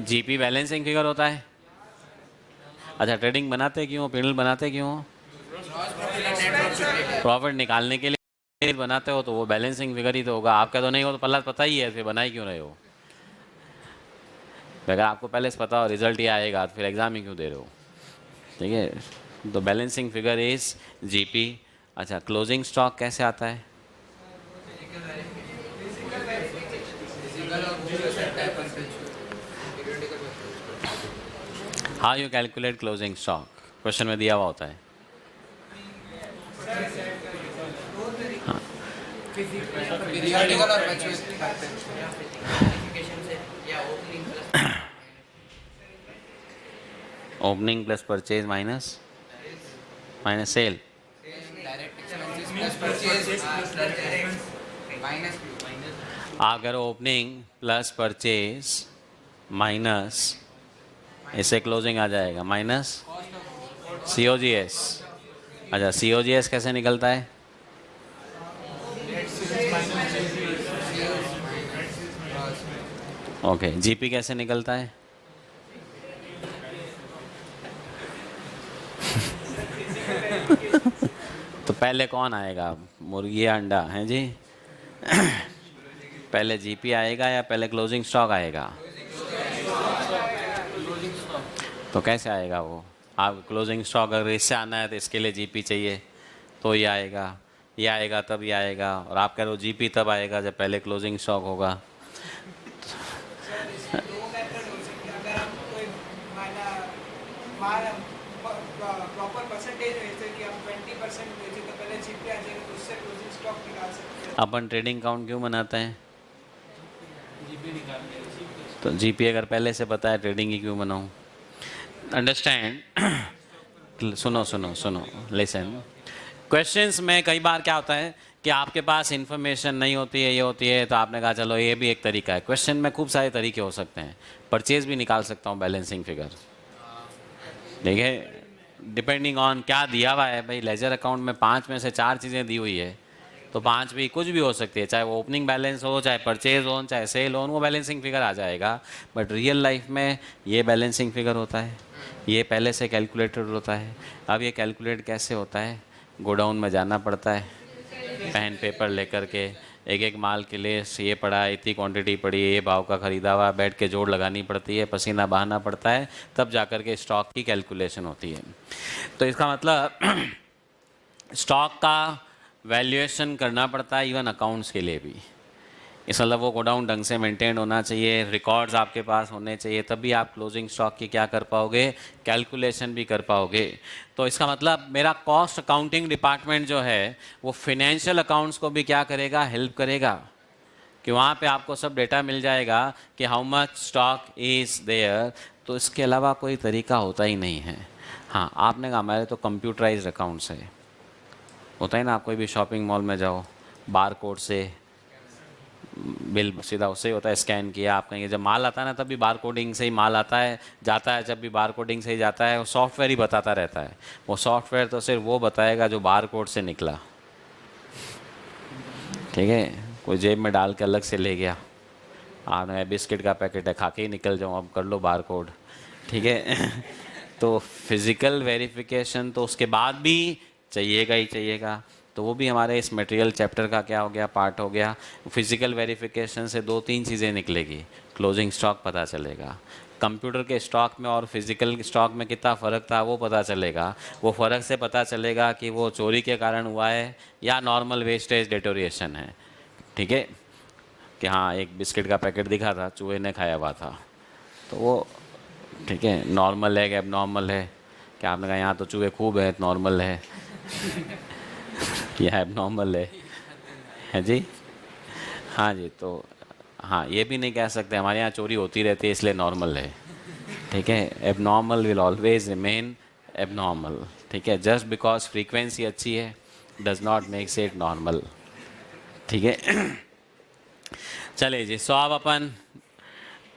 जीपी बैलेंसिंग फिगर होता है। अच्छा, ट्रेडिंग बनाते क्यों, पीएनएल बनाते क्यों? प्रॉफिट निकालने के लिए बनाते हो, तो वो बैलेंसिंग फिगर ही तो होगा। आपका तो नहीं हो तो पल्ला पता ही है, फिर बनाई क्यों रहे हो? अगर आपको पहले से पता हो रिजल्ट ये आएगा तो फिर एग्जाम ही क्यों दे रहे हो? ठीक है, तो बैलेंसिंग फिगर इज जीपी। अच्छा, क्लोजिंग स्टॉक कैसे आता है? How you calculate closing stock? Question में दिया हुआ होता है। हाँ, पीरियडिकल और मैच्योर करते हैं या opening plus purchase minus cell. Direct expenses plus purchase minus आप करो ओपनिंग प्लस परचेज माइनस, इससे क्लोजिंग आ जाएगा माइनस COGS। अच्छा, COGS कैसे निकलता है? ओके, जीपी कैसे निकलता है? तो पहले कौन आएगा, मुर्गी या अंडा है जी? पहले जीपी आएगा या पहले क्लोजिंग स्टॉक आएगा? तो कैसे आएगा वो? आप क्लोजिंग स्टॉक अगर इससे आना है तो इसके लिए जीपी चाहिए, तो ये आएगा तब ये आएगा। और आप कह रहे हो जीपी तब आएगा जब पहले क्लोजिंग स्टॉक होगा। प्रॉपर परसेंटेज जैसे कि हम 20% बेचे तो पहले जीपी आ जाएगा, तो उससे क्लोजिंग स्टॉक निकाल सकते हैं। अपन ट्रेडिंग अकाउंट क्यों बनाते हैं? तो जीपी अगर पहले से पता है, ट्रेडिंग ही क्यों बनाऊं? अंडरस्टैंड। सुनो लिसन। क्वेश्चंस में कई बार क्या होता है कि आपके पास इंफॉर्मेशन नहीं होती है, ये होती है, तो आपने कहा चलो ये भी एक तरीका है। क्वेश्चन में खूब सारे तरीके हो सकते हैं। परचेज भी निकाल सकता हूँ बैलेंसिंग फिगर, ठीक है, डिपेंडिंग ऑन क्या दिया हुआ है। भाई लेजर अकाउंट में 5 में से 4 चीज़ें दी हुई है, तो 5 भी कुछ भी हो सकती है, चाहे वो ओपनिंग बैलेंस हो, चाहे परचेज हो, चाहे सेल हो, वो बैलेंसिंग फिगर आ जाएगा। बट रियल लाइफ में ये बैलेंसिंग फिगर होता है, ये पहले से कैलकुलेटेड होता है। अब ये कैलकुलेट कैसे होता है? गोडाउन में जाना पड़ता है, पेन पेपर लेकर के, एक एक माल के लिए ये पड़ा है, इतनी क्वांटिटी पड़ी है, ये भाव का ख़रीदा हुआ, बैठ के जोड़ लगानी पड़ती है, पसीना बहाना पड़ता है, तब जाकर के स्टॉक की कैलकुलेशन होती है। तो इसका मतलब स्टॉक का वैल्यूएशन करना पड़ता है इवन अकाउंट्स के लिए भी। इस मतलब वो गोडाउन ढंग से मेंटेन होना चाहिए, रिकॉर्ड्स आपके पास होने चाहिए, तभी आप क्लोजिंग स्टॉक की क्या कर पाओगे, कैलकुलेशन भी कर पाओगे। तो इसका मतलब मेरा कॉस्ट अकाउंटिंग डिपार्टमेंट जो है वो फिनेंशियल अकाउंट्स को भी क्या करेगा, हेल्प करेगा, कि वहाँ पे आपको सब डेटा मिल जाएगा कि how much stock is there. तो इसके अलावा कोई तरीका होता ही नहीं है। हाँ, आपने कहा हमारे तो कंप्यूटराइज्ड अकाउंट्स है, होता है ना, आप कोई भी शॉपिंग मॉल में जाओ, बार कोड से बिल सीधा उससे ही होता है, स्कैन किया, आप कहेंगे जब माल आता है ना तब भी बार कोडिंग से ही माल आता है, जाता है जब भी बार कोडिंग से ही जाता है। वो सॉफ्टवेयर ही बताता रहता है, वो सॉफ्टवेयर तो सिर्फ वो बताएगा जो बार कोड से निकला, ठीक है। कोई जेब में डाल के अलग से ले गया, आपने बिस्किट का पैकेट है, खा के ही निकल जाऊँ, अब कर लो बार कोड, ठीक है। तो फिज़िकल वेरिफिकेशन तो उसके बाद भी चाहिएगा ही चाहिएगा। तो वो भी हमारे इस मटेरियल चैप्टर का क्या हो गया, पार्ट हो गया। फिज़िकल वेरिफिकेशन से 2-3 चीज़ें निकलेगी। क्लोजिंग स्टॉक पता चलेगा, कंप्यूटर के स्टॉक में और फिज़िकल स्टॉक में कितना फ़र्क था वो पता चलेगा। वो फ़र्क से पता चलेगा कि वो चोरी के कारण हुआ है या नॉर्मल वेस्टेज डेटोरिएशन है, ठीक है। कि हाँ, एक बिस्किट का पैकेट दिखा था, चूहे ने खाया हुआ था, तो वो ठीक है, नॉर्मल है कि अब नॉर्मल है, क्या आपने कहा यहाँ तो चूहे खूब है, नॉर्मल है। यह एबनॉर्मल है जी। हाँ जी, तो हाँ ये भी नहीं कह सकते हमारे यहाँ चोरी होती रहती है इसलिए नॉर्मल है, ठीक है। Abnormal will always remain abnormal, ठीक है। जस्ट बिकॉज फ्रीक्वेंसी अच्छी है does not makes it normal, ठीक है। चलिए जी, सो अब अपन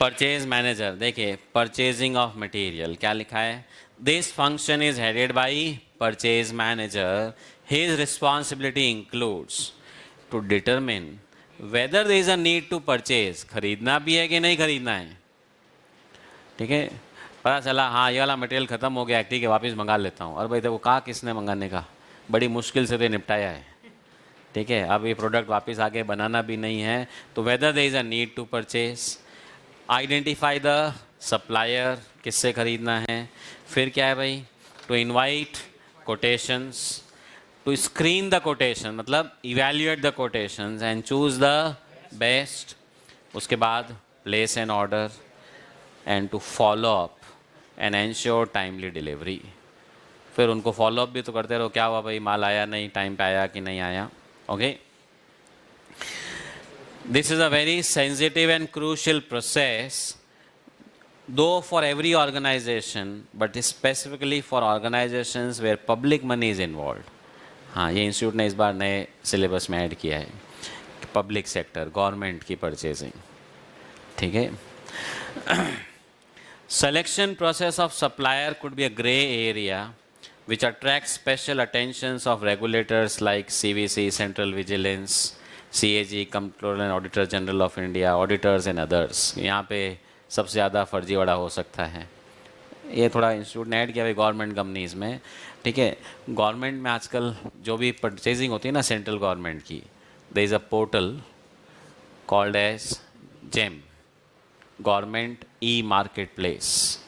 परचेज मैनेजर देखिए, परचेजिंग ऑफ मटेरियल क्या लिखा है, this function is headed by purchase manager, his responsibility includes to determine whether there is a need to purchase, खरीदना भी है कि नहीं खरीदना है, ठीक है। पता चला हाँ ये वाला मटेरियल ख़त्म हो गया, ठीक है वापस मंगा लेता हूँ, और भाई देखो कहा किसने मंगाने का, बड़ी मुश्किल से तो निपटाया है, ठीक है। अब ये प्रोडक्ट वापस आके बनाना भी नहीं है, तो whether there is a need to purchase, identify the supplier, किससे खरीदना है, फिर क्या है भाई, to invite quotations, to screen the quotation मतलब evaluate the quotations and choose the best, उसके बाद place an order and to follow up and ensure timely delivery, फिर उनको फॉलो अप भी तो करते रहो, क्या हुआ भाई माल आया नहीं, टाइम पे आया कि नहीं आया, okay. This is a very sensitive and crucial process, though for every organization, but specifically for organizations where public money is involved. हाँ ये इंस्टीट्यूट ने इस बार नए सिलेबस में ऐड किया है, पब्लिक सेक्टर गवर्नमेंट की परचेजिंग, ठीक है। Selection process of supplier could be a gray area which attracts special attentions of regulators like CVC, Central Vigilance, CAG, Comptroller and Auditor General of India, auditors and others. यहाँ पे सबसे ज़्यादा फर्जीवाड़ा हो सकता है, ये थोड़ा इंस्टीट्यूट ने ऐड किया भाई गवर्नमेंट कंपनीज़ में, ठीक है। गवर्नमेंट में आजकल जो भी परचेजिंग होती है ना सेंट्रल गवर्नमेंट की, there is a portal called as GeM, government e market place.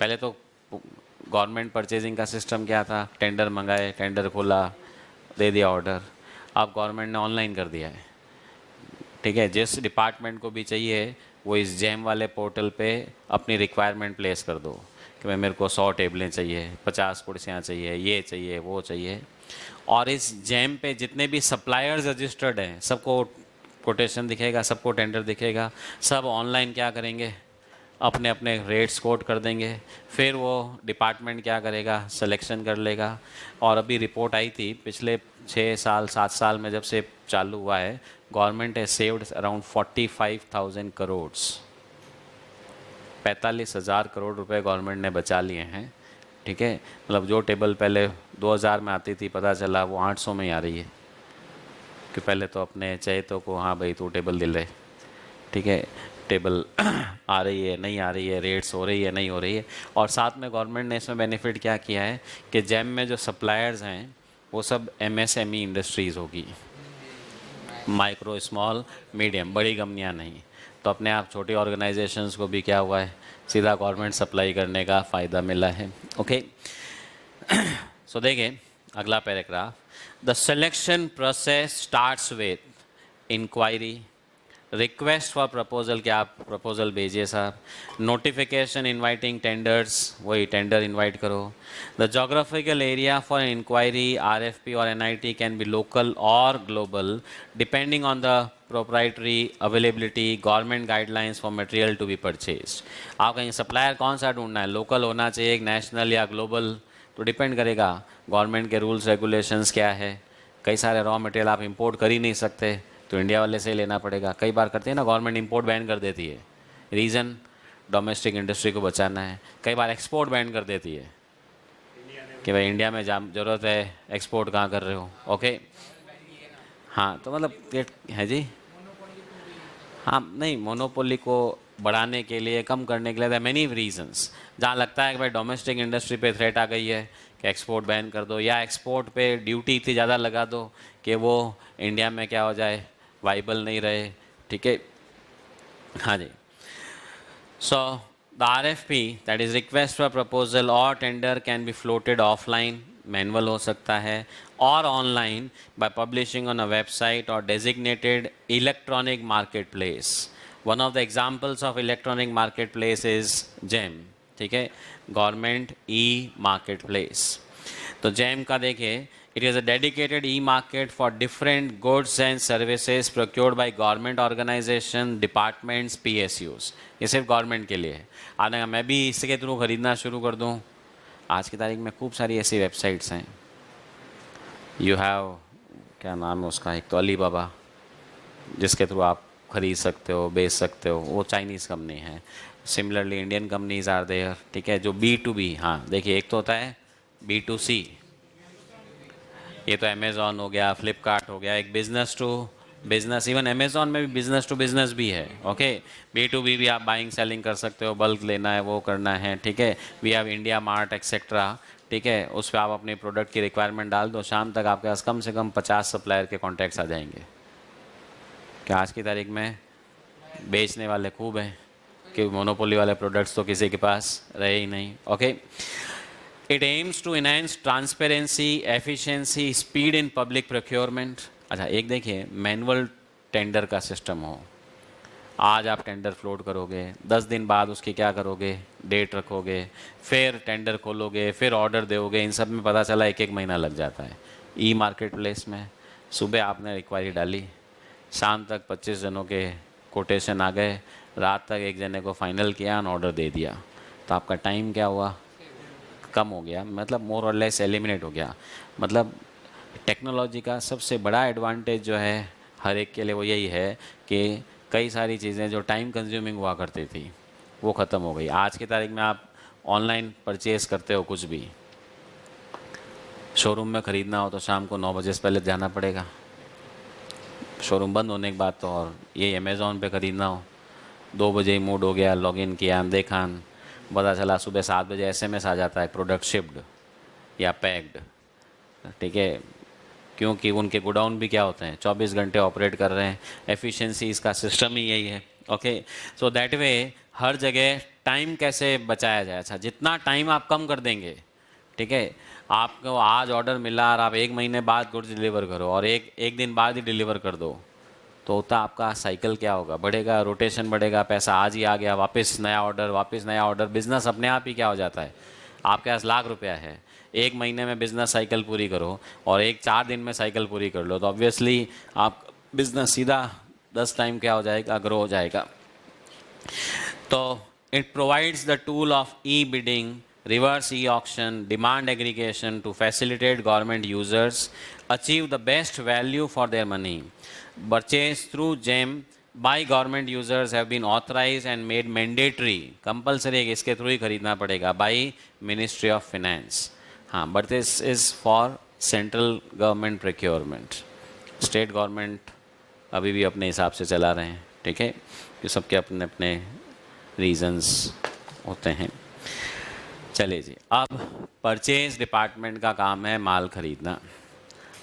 पहले तो गवर्नमेंट परचेजिंग का सिस्टम क्या था, टेंडर मंगाए, टेंडर खोला, दे दिया ऑर्डर, अब गवर्नमेंट ने ऑनलाइन कर दिया है, ठीक है। जिस डिपार्टमेंट को भी चाहिए वो इस जेम वाले पोर्टल पे अपनी रिक्वायरमेंट प्लेस कर दो कि भाई मेरे को 100 टेबलें चाहिए, 50 कुर्सियाँ चाहिए, ये चाहिए वो चाहिए, और इस जेम पे जितने भी सप्लायर्स रजिस्टर्ड हैं सबको कोटेशन दिखेगा, सबको टेंडर दिखेगा, सब ऑनलाइन क्या करेंगे अपने अपने रेट्स कोट कर देंगे, फिर वो डिपार्टमेंट क्या करेगा सिलेक्शन कर लेगा। और अभी रिपोर्ट आई थी पिछले 6 साल 7 साल में जब से चालू हुआ है, गवर्नमेंट है सेव्ड अराउंड 45,000 करोड़, 45,000 करोड़ रुपए गवर्नमेंट ने बचा लिए हैं, ठीक है। मतलब जो टेबल पहले 2000 में आती थी पता चला वो 800 में ही आ रही है, कि पहले तो अपने चहेतों को हाँ भाई तू टेबल दिल रहे, ठीक है, टेबल आ रही है नहीं आ रही है, रेट्स हो रही है नहीं हो रही है। और साथ में गवर्नमेंट ने इसमें बेनिफिट क्या किया है कि जेम में जो सप्लायर्स हैं वो सब MSME इंडस्ट्रीज़ होगी, माइक्रो स्मॉल मीडियम, बड़ी कंपनियां नहीं, तो अपने आप छोटी ऑर्गेनाइजेशंस को भी क्या हुआ है सीधा गवर्नमेंट सप्लाई करने का फ़ायदा मिला है, ओके। सो देखिए अगला paragraph, the selection process starts with inquiry, request for proposal, क्या आप प्रपोजल भेजिए साहब, नोटिफिकेशन इनवाइटिंग टेंडर्स, वही टेंडर इनवाइट करो, the geographical area for inquiry RFP or NIT can be local or global depending on the proprietary availability government guidelines for material to be purchase. आप कहीं सप्लायर कौन सा ढूंढना है, लोकल होना चाहिए, एक नेशनल या ग्लोबल, तो डिपेंड करेगा गवर्नमेंट के रूल्स रेगुलेशंस क्या है। कई सारे रॉ मटेरियल आप इंपोर्ट कर ही नहीं सकते तो इंडिया वाले से ही लेना पड़ेगा, कई बार करते हैं ना गवर्नमेंट इंपोर्ट बैन कर देती है, रीज़न डोमेस्टिक इंडस्ट्री को बचाना है, कई बार एक्सपोर्ट बैन कर देती है कि भाई इंडिया में ज़रूरत है, एक्सपोर्ट कहाँ कर रहे हो, ओके। हाँ तो मतलब ये है जी, हाँ नहीं मोनोपोली को बढ़ाने के लिए कम करने के लिए मैनी रीजंस, जहाँ लगता है कि भाई डोमेस्टिक इंडस्ट्री पे थ्रेट आ गई है कि एक्सपोर्ट बैन कर दो, या एक्सपोर्ट पे ड्यूटी इतनी ज़्यादा लगा दो कि वो इंडिया में क्या हो जाए वाइबल नहीं रहे, ठीक है। हाँ जी, so the RFP that is request for proposal और tender can be floated offline, manual हो सकता है, और online by publishing on a website और designated electronic market place. One of the examples of electronic market place is GeM, ठीक है, गवर्नमेंट ई मार्केट प्लेस। तो जेम का देखिए It is a dedicated e-market for different goods and services procured by government organization, departments, PSUs. ये सिर्फ गवर्नमेंट के लिए है। आने मैं भी इसके थ्रू ख़रीदना शुरू कर दूँ। आज की तारीख में खूब सारी ऐसी वेबसाइट्स हैं। यू हैव, क्या नाम है उसका, एक तो अली बाबा, जिसके थ्रू आप ख़रीद सकते हो, बेच सकते हो। वो चाइनीज़ कंपनी है। Similarly Indian companies are there, ठीक है। जो B2B, हाँ देखिए, एक तो होता है B2C, ये तो अमेज़ॉन हो गया, फ्लिपकार्ट हो गया, एक business to business. Even Amazon में भी बिज़नेस टू बिज़नेस भी है, ओके। B2B भी आप बाइंग सेलिंग कर सकते हो, बल्क लेना है वो करना है, ठीक है। We have India Mart etcetera, ठीक है। उस पर आप अपने प्रोडक्ट की रिक्वायरमेंट डाल दो, शाम तक आपके पास कम से कम 50 सप्लायर के कॉन्टैक्ट्स आ जाएंगे। क्या आज की तारीख में बेचने वाले खूब हैं कि मोनोपोली वाले प्रोडक्ट्स तो किसी के पास रहे ही नहीं, okay. It aims to enhance transparency, efficiency, speed in public procurement. अच्छा, एक देखिए, मैनुअल टेंडर का सिस्टम हो। आज आप टेंडर फ्लोट करोगे, 10 दिन बाद उसकी क्या करोगे, डेट रखोगे, फिर टेंडर खोलोगे, फिर ऑर्डर दोगे। इन सब में पता चला 1-1 महीना लग जाता है। ई मार्केट प्लेस में सुबह आपने रिक्वायरी डाली, शाम तक 25 जनों के कोटेशन आ गए, रात तक एक जने को फाइनल किया और ऑर्डर दे दिया। तो आपका टाइम क्या हुआ, कम हो गया, मतलब मोर और लेस एलिमिनेट हो गया। मतलब टेक्नोलॉजी का सबसे बड़ा एडवांटेज जो है हर एक के लिए वो यही है कि कई सारी चीज़ें जो टाइम कंज्यूमिंग हुआ करती थी वो ख़त्म हो गई। आज की तारीख में आप ऑनलाइन परचेज़ करते हो कुछ भी, शोरूम में ख़रीदना हो तो शाम को 9 बजे से पहले जाना पड़ेगा, शोरूम बंद होने के बाद। तो और ये अमेज़ॉन पे ख़रीदना हो, 2 बजे ही मूड हो गया, लॉगिन किया, देखा, पता चला सुबह 7 बजे SMS आ जाता है प्रोडक्ट शिप्ड या पैक्ड, ठीक है। क्योंकि उनके गोडाउन भी क्या होते हैं, 24 घंटे ऑपरेट कर रहे हैं। एफिशिएंसी इसका सिस्टम ही यही है, ओके। सो दैट वे हर जगह टाइम कैसे बचाया जाए। अच्छा, जितना टाइम आप कम कर देंगे, ठीक है। आपको आज ऑर्डर मिला और आप 1 महीने बाद गुड्स डिलीवर करो और एक दिन बाद ही डिलीवर कर दो, तो होता आपका साइकिल क्या होगा, बढ़ेगा, रोटेशन बढ़ेगा, पैसा आज ही आ गया, वापस नया ऑर्डर, वापस नया ऑर्डर। बिज़नेस अपने आप ही क्या हो जाता है, आपके पास लाख रुपया है, 1 महीने में बिज़नेस साइकिल पूरी करो और 4 दिन में साइकिल पूरी कर लो, तो ऑब्वियसली आप बिज़नेस सीधा 10 टाइम क्या हो जाएगा, ग्रो हो जाएगा। तो it provides the tool of E bidding, reverse e-auction, demand aggregation to facilitate government users achieve the best value for their money. Purchase through GEM by government users have been authorized and made mandatory, compulsory इसके थ्रू ही खरीदना पड़ेगा, by Ministry of Finance. हाँ, but this is for central government procurement. State government अभी भी अपने हिसाब से चला रहे हैं, ठीक है। ये सबके अपने अपने रीजंस होते हैं। चलिए जी, अब परचेज डिपार्टमेंट का काम है माल खरीदना।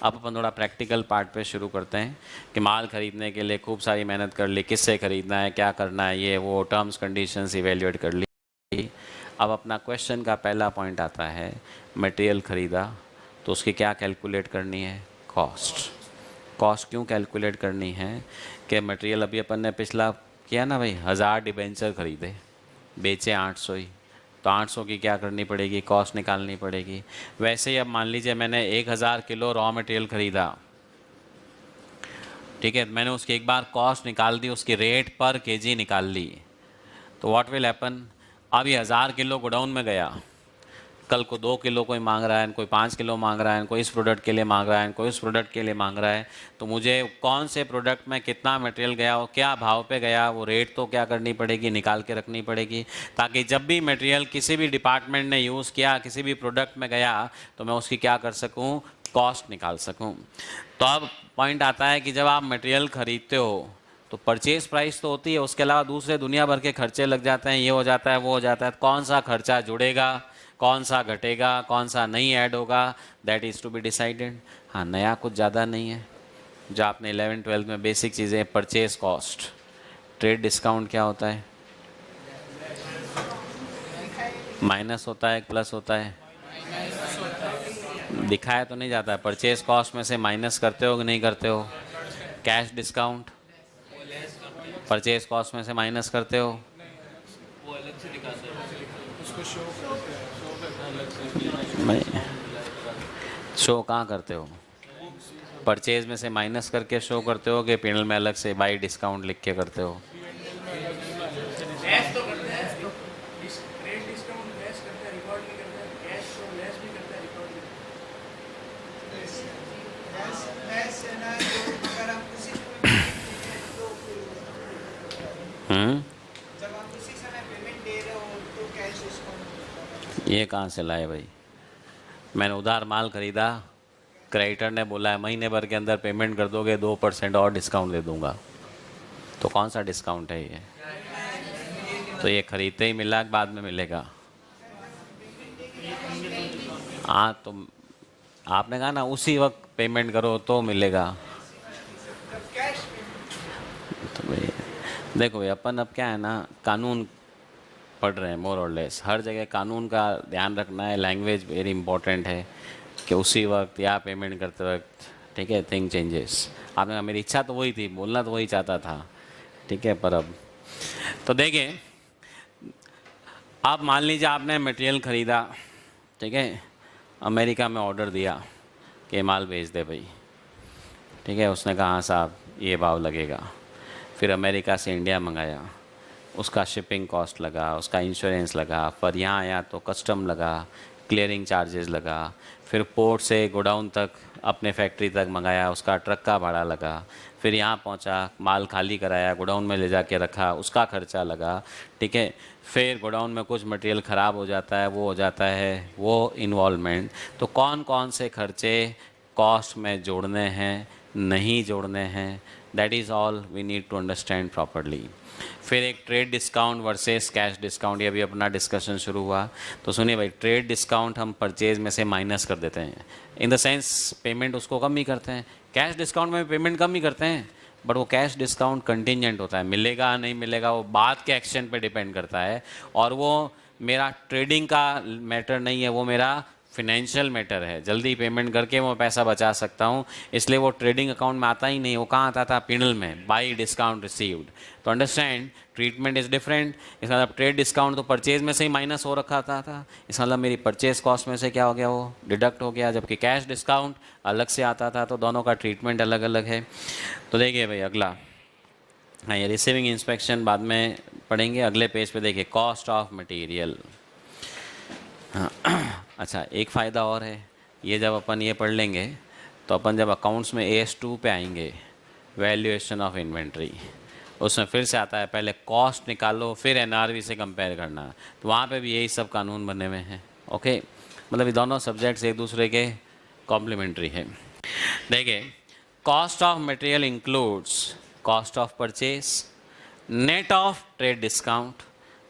अब अपन थोड़ा प्रैक्टिकल पार्ट पे शुरू करते हैं कि माल खरीदने के लिए खूब सारी मेहनत कर ली, किससे खरीदना है, क्या करना है, ये वो टर्म्स कंडीशंस इवेल्युएट कर ली। अब अपना क्वेश्चन का पहला पॉइंट आता है, मटेरियल खरीदा तो उसकी क्या कैलकुलेट करनी है, कॉस्ट। कॉस्ट क्यों कैलकुलेट करनी है कि मटेरियल अभी अपन ने पिछला किया ना भाई, 1000 डिबेंचर खरीदे, बेचे 800 ही, तो 800 की क्या करनी पड़ेगी, कॉस्ट निकालनी पड़ेगी। वैसे ही अब मान लीजिए मैंने 1000 किलो रॉ मटेरियल ख़रीदा, ठीक है, मैंने उसकी एक बार कॉस्ट निकाल दी, उसकी रेट पर केजी निकाल ली, तो व्हाट विल हैपन, अब ये 1000 किलो गोडाउन में गया, कल को 2 किलो कोई मांग रहा है, कोई 5 किलो मांग रहा है, कोई इस प्रोडक्ट के लिए मांग रहा है, कोई उस प्रोडक्ट के लिए मांग रहा है, तो मुझे कौन से प्रोडक्ट में कितना मटेरियल गया और क्या भाव पे गया, वो रेट तो क्या करनी पड़ेगी, निकाल के रखनी पड़ेगी, ताकि जब भी मटेरियल किसी भी डिपार्टमेंट ने यूज़ किया, किसी भी प्रोडक्ट में गया, तो मैं उसकी क्या कर सकूँ, कॉस्ट निकाल सकूँ। तो अब पॉइंट आता है कि जब आप मटेरियल ख़रीदते हो तो परचेज प्राइस तो होती है, उसके अलावा दूसरे दुनिया भर के खर्चे लग जाते हैं, ये हो जाता है, वो हो जाता है, कौन सा खर्चा जुड़ेगा, कौन सा घटेगा, कौन सा नहीं ऐड होगा, that is to be decided. हाँ, नया कुछ ज़्यादा नहीं है, जो आपने 11-12 में बेसिक चीज़ें, परचेज कॉस्ट, ट्रेड डिस्काउंट क्या होता है, माइनस होता है, प्लस होता है, दिखाया तो नहीं जाता है, परचेज कॉस्ट में से माइनस करते हो कि नहीं करते हो, कैश डिस्काउंट परचेज कॉस्ट में से माइनस करते हो, वो अलग से दिखाते हैं, उसको शो करते हैं। शो कहाँ करते हो? परचेज में से माइनस करके शो करते हो कि पीनल में अलग से बाई डिस्काउंट लिख के करते हो? लेस तो करते हैं, ट्रेड डिस्काउंट लेस करते हैं, रिकॉर्ड भी करते हैं, कैश शो लेस भी करते हैं, रिकॉर्ड भी लेस है ना, जो अगर हम उसी समय तो हम्म, जब आप उसी समय पेमेंट दे रहे हो तो कैश डिस्काउंट। ये कहाँ से लाए भाई? मैंने उधार माल खरीदा, क्रेडिटर ने बोला है महीने भर के अंदर पेमेंट कर दोगे 2% और डिस्काउंट दे दूंगा, तो कौन सा डिस्काउंट है ये? तो ये खरीदते ही मिला कि बाद में मिलेगा? हाँ, तो आपने कहा ना उसी वक्त पेमेंट करो तो मिलेगा। तब कैश तो भाई देखो भाई, अपन अब क्या है ना, कानून पढ़ रहे हैं मोर और लेस, हर जगह कानून का ध्यान रखना है। लैंग्वेज वेरी इंपॉर्टेंट है कि उसी वक्त या पेमेंट करते वक्त, ठीक है, थिंग चेंजेस। आपने कहा मेरी इच्छा तो वही थी, बोलना तो वही चाहता था, ठीक है, पर अब तो देखिए, आप मान लीजिए आपने मटेरियल ख़रीदा, ठीक है, अमेरिका में ऑर्डर दिया कि माल भेज दे भाई, ठीक है, उसने कहा हाँ साहब ये भाव लगेगा। फिर अमेरिका से इंडिया मंगाया, उसका शिपिंग कॉस्ट लगा, उसका इंश्योरेंस लगा, पर यहाँ आया तो कस्टम लगा, क्लियरिंग चार्जेस लगा, फिर पोर्ट से गोडाउन तक अपने फैक्ट्री तक मंगाया, उसका ट्रक का भाड़ा लगा, फिर यहाँ पहुँचा, माल खाली कराया, गोडाउन में ले जाके रखा, उसका खर्चा लगा, ठीक है, फिर गोडाउन में कुछ मटेरियल ख़राब हो जाता है, वो हो जाता है, वो इन्वॉल्वमेंट। तो कौन कौन से खर्चे कॉस्ट में जोड़ने हैं, नहीं जोड़ने हैं, that is all we need to understand properly. फिर एक trade discount versus cash discount, ये भी अपना डिस्कशन शुरू हुआ। तो सुनिए भाई, ट्रेड डिस्काउंट हम परचेज में से माइनस कर देते हैं, इन द सेंस पेमेंट उसको कम ही करते हैं। कैश डिस्काउंट में पेमेंट कम ही करते हैं, बट वो कैश डिस्काउंट कंटिजेंट होता है, मिलेगा नहीं मिलेगा वो बाद के एक्शन पे डिपेंड करता है, और वो मेरा ट्रेडिंग का मैटर नहीं है, वो मेरा फिनेंशियल मैटर है। जल्दी पेमेंट करके मैं पैसा बचा सकता हूँ, इसलिए वो ट्रेडिंग अकाउंट में आता ही नहीं। वो कहाँ आता था? पीनल में, बाई डिस्काउंट रिसीव्ड। तो अंडरस्टैंड, ट्रीटमेंट इज़ डिफरेंट। इसका मतलब ट्रेड डिस्काउंट तो परचेज में से ही माइनस हो रखा था, इसका मतलब मेरी परचेज कॉस्ट में से क्या हो गया, वो डिडक्ट हो गया, जबकि कैश डिस्काउंट अलग से आता था। तो दोनों का ट्रीटमेंट अलग अलग है। तो देखिए भाई अगला, हाँ, ये रिसीविंग इंस्पेक्शन बाद में पढ़ेंगे। अगले पेज पे देखिए, कॉस्ट ऑफ मटेरियल। हाँ, अच्छा, एक फ़ायदा और है, ये जब अपन ये पढ़ लेंगे तो अपन जब अकाउंट्स में AS2 पे आएंगे, वैल्यूएशन ऑफ इन्वेंट्री, उसमें फिर से आता है पहले कॉस्ट निकालो फिर NRV से कंपेयर करना, तो वहाँ पे भी यही सब कानून बने हुए हैं। ओके, मतलब ये दोनों सब्जेक्ट्स एक दूसरे के कॉम्प्लीमेंट्री है। देखिए, cost of material includes cost of purchase net of trade discount.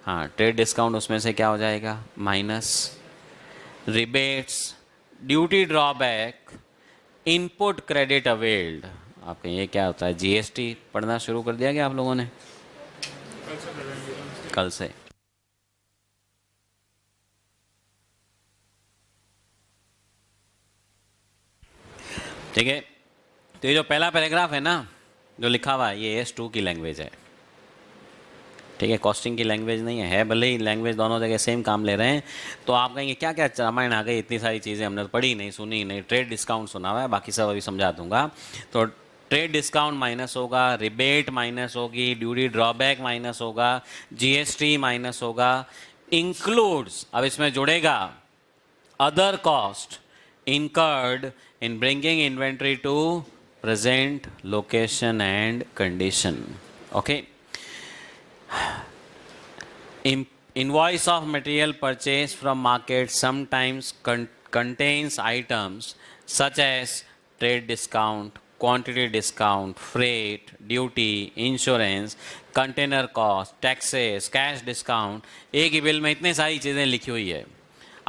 हाँ, ट्रेड डिस्काउंट उसमें से क्या हो जाएगा, minus rebates, duty drawback, input credit availed. आपका ये क्या होता है, GST पढ़ना शुरू कर दिया क्या आप लोगों ने? कल से। ठीक है, तो ये जो पहला पैराग्राफ है ना जो लिखा हुआ है, ये AS2 की लैंग्वेज है, ठीक है, कॉस्टिंग की लैंग्वेज नहीं है। भले ही लैंग्वेज दोनों जगह सेम काम ले रहे हैं। तो आप कहेंगे क्या क्या रामायण आ गई, इतनी सारी चीज़ें हमने तो पढ़ी नहीं, सुनी नहीं। ट्रेड डिस्काउंट सुना हुआ है, बाकी सब अभी समझा दूंगा। तो ट्रेड डिस्काउंट माइनस होगा, रिबेट माइनस होगी, ड्यूटी ड्रॉबैक माइनस होगा, GST माइनस होगा, इंक्लूड्स, अब इसमें जुड़ेगा other cost incurred in bringing inventory to present location and condition. Okay. Invoice of material purchased from market sometimes contains items such as trade discount, quantity discount, freight, duty, insurance, container cost, taxes, cash discount। एक ही बिल में इतनी सारी चीज़ें लिखी हुई है।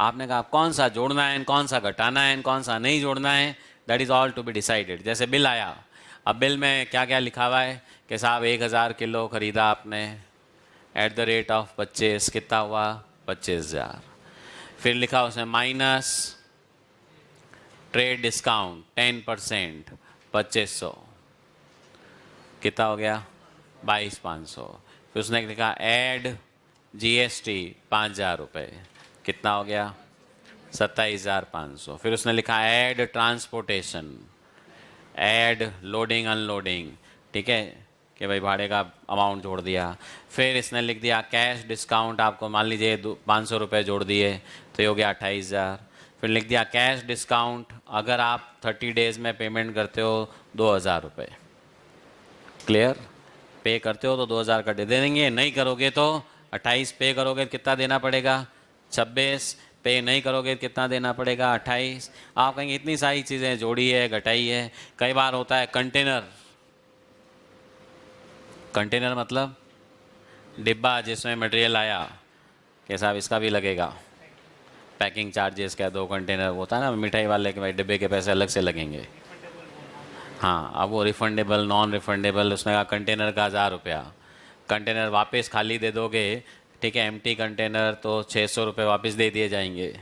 आपने कहा कौन सा जोड़ना है, कौन सा घटाना है, कौन सा नहीं जोड़ना है, that is all to be decided. जैसे बिल आया, अब बिल में क्या क्या लिखा हुआ है कि साहब 1000 किलो ख़रीदा आपने एट द रेट ऑफ 25, कितना हुआ, 25,000। फिर लिखा उसने माइनस ट्रेड डिस्काउंट 10%, 2500, कितना हो गया, 22,500। फिर उसने लिखा ऐड GST 5,000 रुपये, कितना हो गया, 27,500। फिर उसने लिखा add transportation, add loading unloading, ठीक है, कि भाई भाड़े का अमाउंट जोड़ दिया। फिर इसने लिख दिया कैश डिस्काउंट, आपको मान लीजिए 500 रुपये जोड़ दिए तो ये हो गया 28,000। फिर लिख दिया कैश डिस्काउंट, अगर आप 30 डेज़ में पेमेंट करते हो 2,000 रुपये। क्लियर? पे करते हो तो 2,000 कट दे देंगे, नहीं करोगे तो 28, पे करोगे तो कितना देना पड़ेगा 26, पे नहीं करोगे तो कितना देना पड़ेगा 28। आप कहेंगे इतनी सारी चीज़ें जोड़ी है घटाई है। कई बार होता है कंटेनर, कंटेनर मतलब डिब्बा जिसमें मटेरियल आया कि साहब इसका भी लगेगा, पैकिंग चार्जेस का 2 कंटेनर होता है ना मिठाई वाले के, भाई डिब्बे के पैसे अलग से लगेंगे। हाँ, अब वो रिफंडेबल नॉन रिफंडेबल, उसने कहा कंटेनर का 1,000 रुपया, कंटेनर वापस खाली दे दोगे, ठीक है, एम्प्टी कंटेनर तो 600 रुपये वापस दे दिए जाएंगे।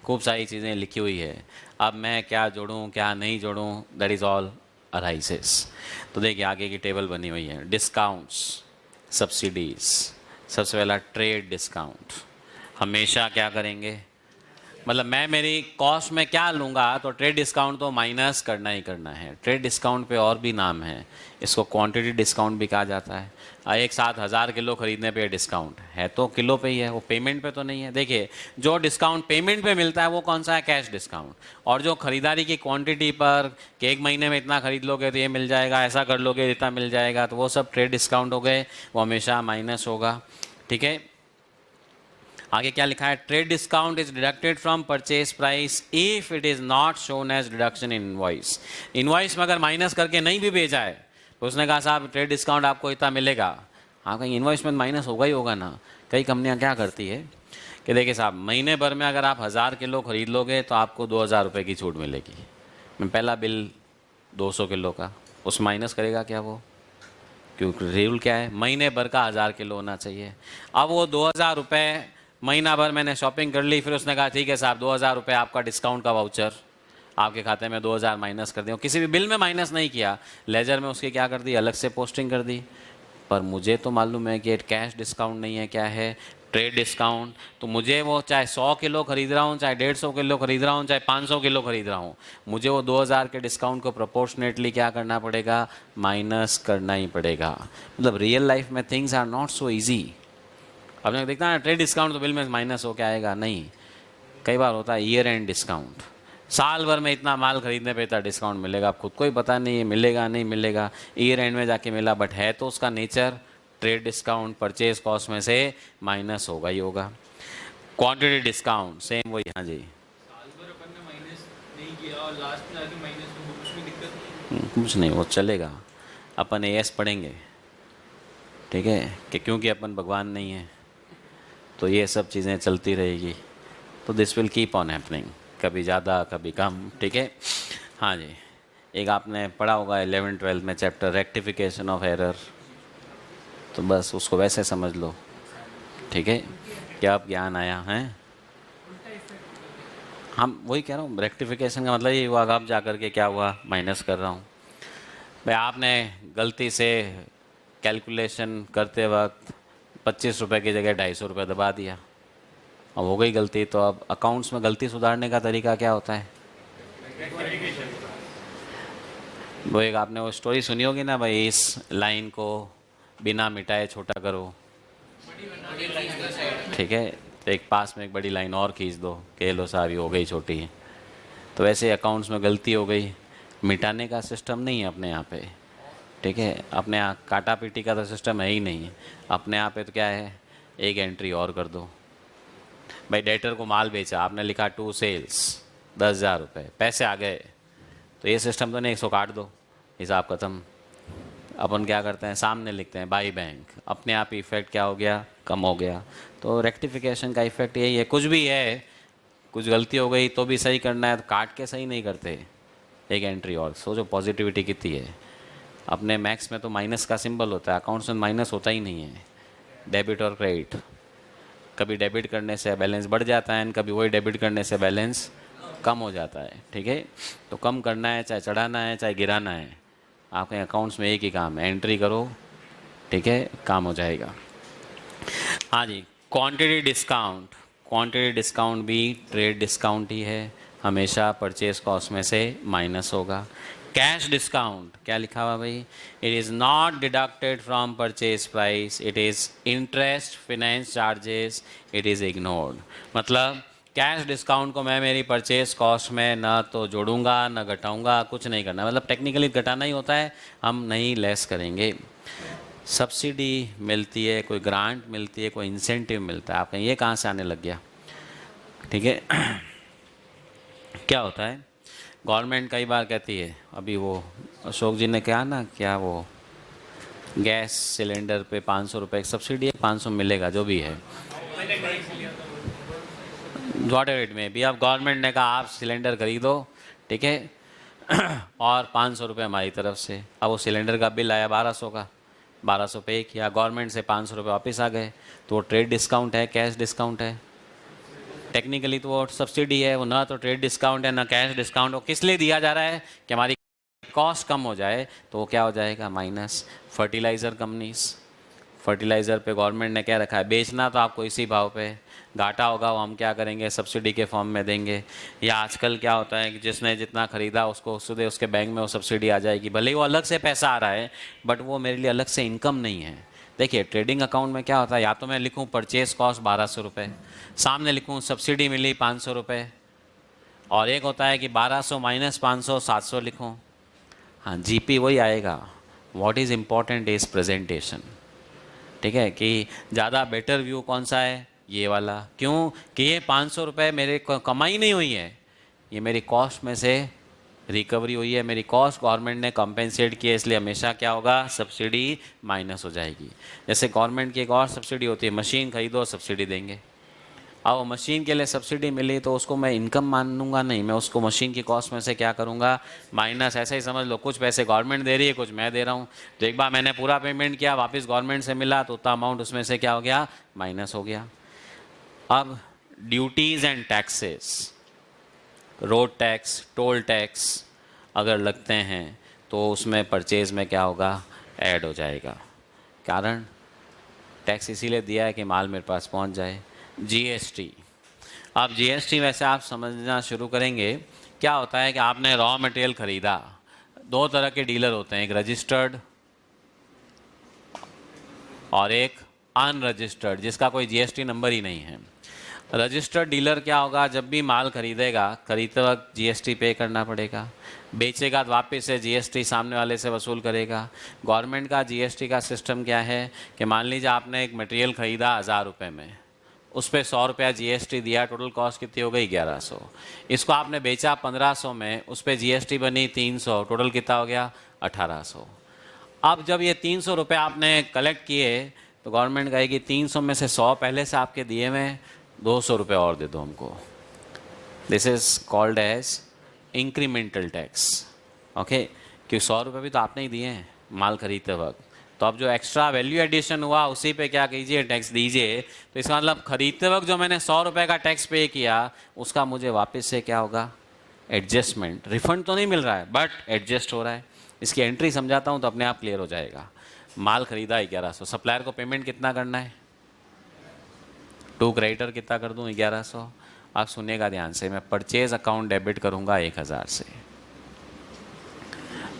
खूब सारी चीज़ें लिखी हुई है। अब मैं क्या जोड़ूं क्या नहीं जोड़ूं, दैट इज़ ऑल अराइजेस। तो देखिए आगे की टेबल बनी हुई है, डिस्काउंट्स, सब्सिडीज़। सबसे पहला ट्रेड डिस्काउंट, हमेशा क्या करेंगे, मतलब मैं मेरी कॉस्ट में क्या लूँगा तो ट्रेड डिस्काउंट तो माइनस करना ही करना है। ट्रेड डिस्काउंट पे और भी नाम है, इसको क्वांटिटी डिस्काउंट भी कहा जाता है। एक साथ 1,000 किलो खरीदने पे डिस्काउंट है तो किलो पे ही है, वो पेमेंट पे तो नहीं है। देखिए जो डिस्काउंट पेमेंट पे मिलता है वो कौन सा है, कैश डिस्काउंट। और जो खरीदारी की क्वांटिटी पर कि 1 महीने में इतना खरीद लोगे तो ये मिल जाएगा, ऐसा कर लोगे इतना मिल जाएगा, तो वो सब ट्रेड डिस्काउंट हो गए, वो हमेशा माइनस होगा। ठीक है, आगे क्या लिखा है, trade discount is deducted from purchase price if it is not shown as deduction in invoice. Invoice में अगर माइनस करके नहीं भी भेजा है तो उसने कहा साहब ट्रेड डिस्काउंट आपको इतना मिलेगा, हाँ कहीं इनवॉइस में माइनस होगा ही होगा ना। कई कंपनियां क्या करती है कि देखिए साहब महीने भर में अगर आप 1,000 किलो खरीद लोगे तो आपको 2,000 रुपये की छूट मिलेगी। मैं पहला बिल 200 किलो का, उस माइनस करेगा क्या वो, क्योंकि रूल क्या है, महीने भर का 1,000 किलो होना चाहिए। अब वो 2,000 रुपये महीना भर मैंने शॉपिंग कर ली, फिर उसने कहा ठीक है साहब 2,000 रुपये आपका डिस्काउंट का वाउचर, आपके खाते में 2,000 माइनस कर दिया। किसी भी बिल में माइनस नहीं किया, लेजर में उसकी क्या कर दी, अलग से पोस्टिंग कर दी। पर मुझे तो मालूम है कि कैश डिस्काउंट नहीं है, क्या है, ट्रेड डिस्काउंट। तो मुझे वो चाहे 100 किलो खरीद रहा हूँ, चाहे 150 किलो खरीद रहा हूँ, चाहे 500 किलो खरीद रहा हूँ, मुझे वो 2,000 के डिस्काउंट को प्रोपोर्शनेटली क्या करना पड़ेगा, माइनस करना ही पड़ेगा। मतलब रियल लाइफ में things are not so easy. आपने देखता है ट्रेड डिस्काउंट तो बिल में माइनस हो के आएगा, नहीं। कई बार होता है ईयर एंड डिस्काउंट, साल भर में इतना माल खरीदने पे इतना डिस्काउंट मिलेगा, आप खुद को ही पता नहीं है मिलेगा नहीं मिलेगा, ईयर एंड में जाके मिला, बट है तो उसका nature trade discount purchase cost में से माइनस होगा ही होगा। क्वांटिटी डिस्काउंट सेम वही, हाँ जी, साल भर अपन ने माइनस नहीं किया और लास्ट में आके माइनस हो, कुछ में दिक्कत नहीं। कुछ नहीं, वो चलेगा। अपन एएस पढ़ेंगे, ठीक है, कि क्योंकि अपन भगवान नहीं है तो ये सब चीज़ें चलती रहेगी। तो this will keep on happening, कभी ज़्यादा कभी कम, ठीक है। हाँ जी, एक आपने पढ़ा होगा 11th-12th में चैप्टर रेक्टिफिकेशन ऑफ एरर, तो बस उसको वैसे समझ लो, ठीक है, क्या अब ज्ञान आया है। हम वही कह रहा हूँ, रेक्टिफिकेशन का मतलब ये हुआ अब जा कर के क्या हुआ, माइनस कर रहा हूँ। भाई आपने गलती से कैलकुलेशन करते वक्त 25 रुपये की जगह 250 रुपये दबा दिया, अब हो गई गलती, तो अब अकाउंट्स में गलती सुधारने का तरीका क्या होता है, वो एक आपने वो स्टोरी सुनी होगी ना, भाई इस लाइन को बिना मिटाए छोटा करो, ठीक है, तो एक पास में एक बड़ी लाइन और खींच दो कि लो साहब ये हो गई छोटी है। तो वैसे अकाउंट्स में गलती हो गई, मिटाने का सिस्टम नहीं है अपने यहाँ पे, ठीक है, अपने यहाँ काटा पीटी का तो सिस्टम है ही नहीं है। अपने यहाँ पे तो क्या है, एक एंट्री और कर दो। भाई डेटर को माल बेचा, आपने लिखा टू सेल्स 10,000 रुपये, पैसे आ गए, तो ये सिस्टम तो नहीं, 100 काट दो, हिसाब ख़त्म। अपन क्या करते हैं, सामने लिखते हैं बाई बैंक, अपने आप ही इफेक्ट क्या हो गया, कम हो गया। तो रेक्टिफिकेशन का इफेक्ट यही है, कुछ भी है, कुछ गलती हो गई तो भी सही करना है तो काट के सही नहीं करते, एक एंट्री और। सोचो पॉजिटिविटी कितनी है। अपने मैक्स में तो माइनस का सिंबल होता है, अकाउंट्स में माइनस होता ही नहीं है, डेबिट और क्रेडिट। कभी डेबिट करने से बैलेंस बढ़ जाता है, कभी वही डेबिट करने से बैलेंस कम हो जाता है, ठीक है। तो कम करना है, चाहे चढ़ाना है चाहे गिराना है, आपके अकाउंट्स में एक ही काम है, एंट्री करो, ठीक है, काम हो जाएगा। हाँ जी, क्वांटिटी डिस्काउंट, क्वांटिटी डिस्काउंट भी ट्रेड डिस्काउंट ही है, हमेशा परचेज कॉस्ट में से माइनस होगा। कैश डिस्काउंट क्या लिखा हुआ भाई, it is not deducted from purchase price, it is interest finance charges, it is ignored. मतलब कैश डिस्काउंट को मैं मेरी परचेज कॉस्ट में ना तो जोड़ूंगा ना घटाऊंगा, कुछ नहीं करना, मतलब टेक्निकली घटाना ही होता है, हम नहीं लेस करेंगे। सब्सिडी मिलती है, कोई ग्रांट मिलती है, कोई इंसेंटिव मिलता है, आप कहें ये कहाँ से आने लग गया, ठीक है। क्या होता है, गवर्नमेंट कई बार कहती है, अभी वो अशोक जी ने कहा ना, क्या वो गैस सिलेंडर पे 500 रुपये की सब्सिडी है, 500 मिलेगा जो भी है, वॉट एवर इट में भी। अब गवर्नमेंट ने कहा आप सिलेंडर खरीदो, ठीक है, और 500 रुपये हमारी तरफ से। अब वो सिलेंडर का बिल आया 1200 का, 1200 पे किया, गवर्नमेंट से 500 रुपये वापस आ गए, तो वो ट्रेड डिस्काउंट है, कैश डिस्काउंट है? टेक्निकली तो वो सब्सिडी है, वो ना तो ट्रेड डिस्काउंट है ना कैश डिस्काउंट। वो किस लिए दिया जा रहा है कि हमारी कॉस्ट कम हो जाए, तो वो क्या हो जाएगा, माइनस। फर्टिलाइज़र कंपनीज, फर्टिलाइज़र पे गवर्नमेंट ने क्या रखा है, बेचना तो आपको इसी भाव पे, घाटा होगा वो हम क्या करेंगे, सब्सिडी के फॉर्म में देंगे। या आजकल क्या होता है कि जिसने जितना ख़रीदा उसको सीधे उसके बैंक में वो सब्सिडी आ जाएगी, भले ही वो अलग से पैसा आ रहा है, बट वो मेरे लिए अलग से इनकम नहीं है। देखिए ट्रेडिंग अकाउंट में क्या होता है, या तो मैं लिखूँ परचेज कॉस्ट 1200 रुपये, सामने लिखूँ सब्सिडी मिली 500 रुपये, और एक होता है कि 1200 माइनस 500 700 लिखूँ। हाँ, जीपी वही आएगा। What is important is presentation, ठीक है, कि ज़्यादा बेटर व्यू कौन सा है, ये वाला। क्यों कि ये 500 रुपये मेरे कमाई नहीं हुई है, ये मेरी कॉस्ट में से रिकवरी हुई है, मेरी कॉस्ट गवर्नमेंट ने कंपेंसेट की है, इसलिए हमेशा क्या होगा, सब्सिडी माइनस हो जाएगी। जैसे गवर्नमेंट की एक और सब्सिडी होती है, मशीन खरीदो सब्सिडी देंगे। अब मशीन के लिए सब्सिडी मिली तो उसको मैं इनकम मानूंगा नहीं, मैं उसको मशीन की कॉस्ट में से क्या करूंगा, माइनस। ऐसा ही समझ लो, कुछ पैसे गवर्नमेंट दे रही है, कुछ मैं दे रहा हूँ, तो एक बार मैंने पूरा पेमेंट किया, वापस गवर्नमेंट से मिला, तो उतना अमाउंट उसमें से क्या हो गया, माइनस हो गया। अब duties and taxes, road tax, toll tax अगर लगते हैं तो उसमें परचेज में क्या होगा, ऐड हो जाएगा। कारण टैक्स इसीलिए दिया है कि माल मेरे पास पहुंच जाए। जीएसटी, अब जीएसटी वैसे आप समझना शुरू करेंगे, क्या होता है कि आपने रॉ मटेरियल ख़रीदा, दो तरह के डीलर होते हैं, एक रजिस्टर्ड और एक अनरजिस्टर्ड, जिसका कोई जीएसटी नंबर ही नहीं है। रजिस्टर्ड डीलर क्या होगा, जब भी माल खरीदेगा, खरीदते वक्त जीएसटी पे करना पड़ेगा, बेचेगा तो वापस से जीएसटी सामने वाले से वसूल करेगा। गवर्नमेंट का जीएसटी का सिस्टम क्या है कि मान लीजिए आपने एक मटेरियल ख़रीदा 1000 रुपये में, उस पर 100 रुपया जीएसटी दिया, टोटल कॉस्ट कितनी हो गई, 1100। इसको आपने बेचा 1500 में, उस पर जीएसटी बनी 300, टोटल कितना हो गया, 1800। अब जब ये 300 रुपये आपने कलेक्ट किए तो गवर्नमेंट कहेगी 300 में से 100 पहले से आपके दिए में 200 रुपये और दे दो हमको। This is called as incremental tax, okay, क्योंकि 100 रुपये भी तो आपने ही दिए हैं माल खरीदते वक्त, तो अब जो एक्स्ट्रा वैल्यू एडिशन हुआ उसी पे क्या कीजिए, टैक्स दीजिए। तो इसका मतलब खरीदते वक्त जो मैंने 100 रुपये का टैक्स पे किया, उसका मुझे वापस से क्या होगा, एडजस्टमेंट। रिफंड तो नहीं मिल रहा है बट एडजस्ट हो रहा है। इसकी एंट्री समझाता हूँ तो अपने आप क्लियर हो जाएगा। माल खरीदा 1100, सप्लायर को पेमेंट कितना करना है, 2 क्रेडिटर कितना कर दूँ, 1100। आप सुनिएगा ध्यान से, मैं परचेज अकाउंट डेबिट करूँगा 1000 से,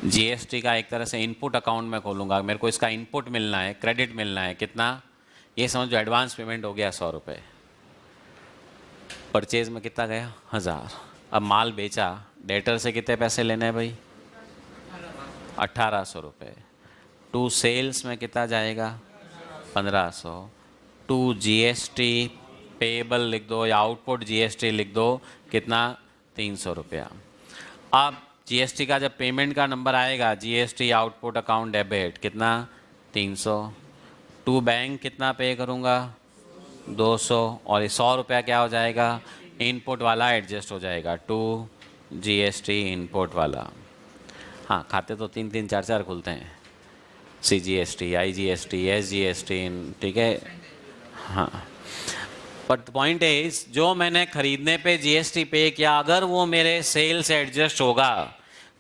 जीएसटी का एक तरह से इनपुट अकाउंट में खोलूँगा, मेरे को इसका इनपुट मिलना है, क्रेडिट मिलना है, कितना, ये समझो एडवांस पेमेंट हो गया 100 रुपये, परचेज में कितना गया, 1000। अब माल बेचा, डेटर से कितने पैसे लेने हैं भाई, 1800 रुपये। टू सेल्स में कितना जाएगा, 1500। टू जीएसटी पेबल लिख दो या आउटपुट जीएसटी लिख दो, कितना, 300 रुपया। अब जीएसटी का जब पेमेंट का नंबर आएगा, जीएसटी आउटपुट अकाउंट डेबिट, कितना, 300। टू बैंक कितना पे करूँगा, 200, और ये 100 रुपया क्या हो जाएगा, इनपुट वाला एडजस्ट हो जाएगा, टू जीएसटी इनपुट वाला। हाँ, खाते तो 3 4 4 खुलते हैं, सीजीएसटी, आईजीएसटी, एसजीएसटी, ठीक है। हाँ, बट पॉइंट इज, जो मैंने खरीदने पे जीएसटी पे किया, अगर वो मेरे सेल से एडजस्ट होगा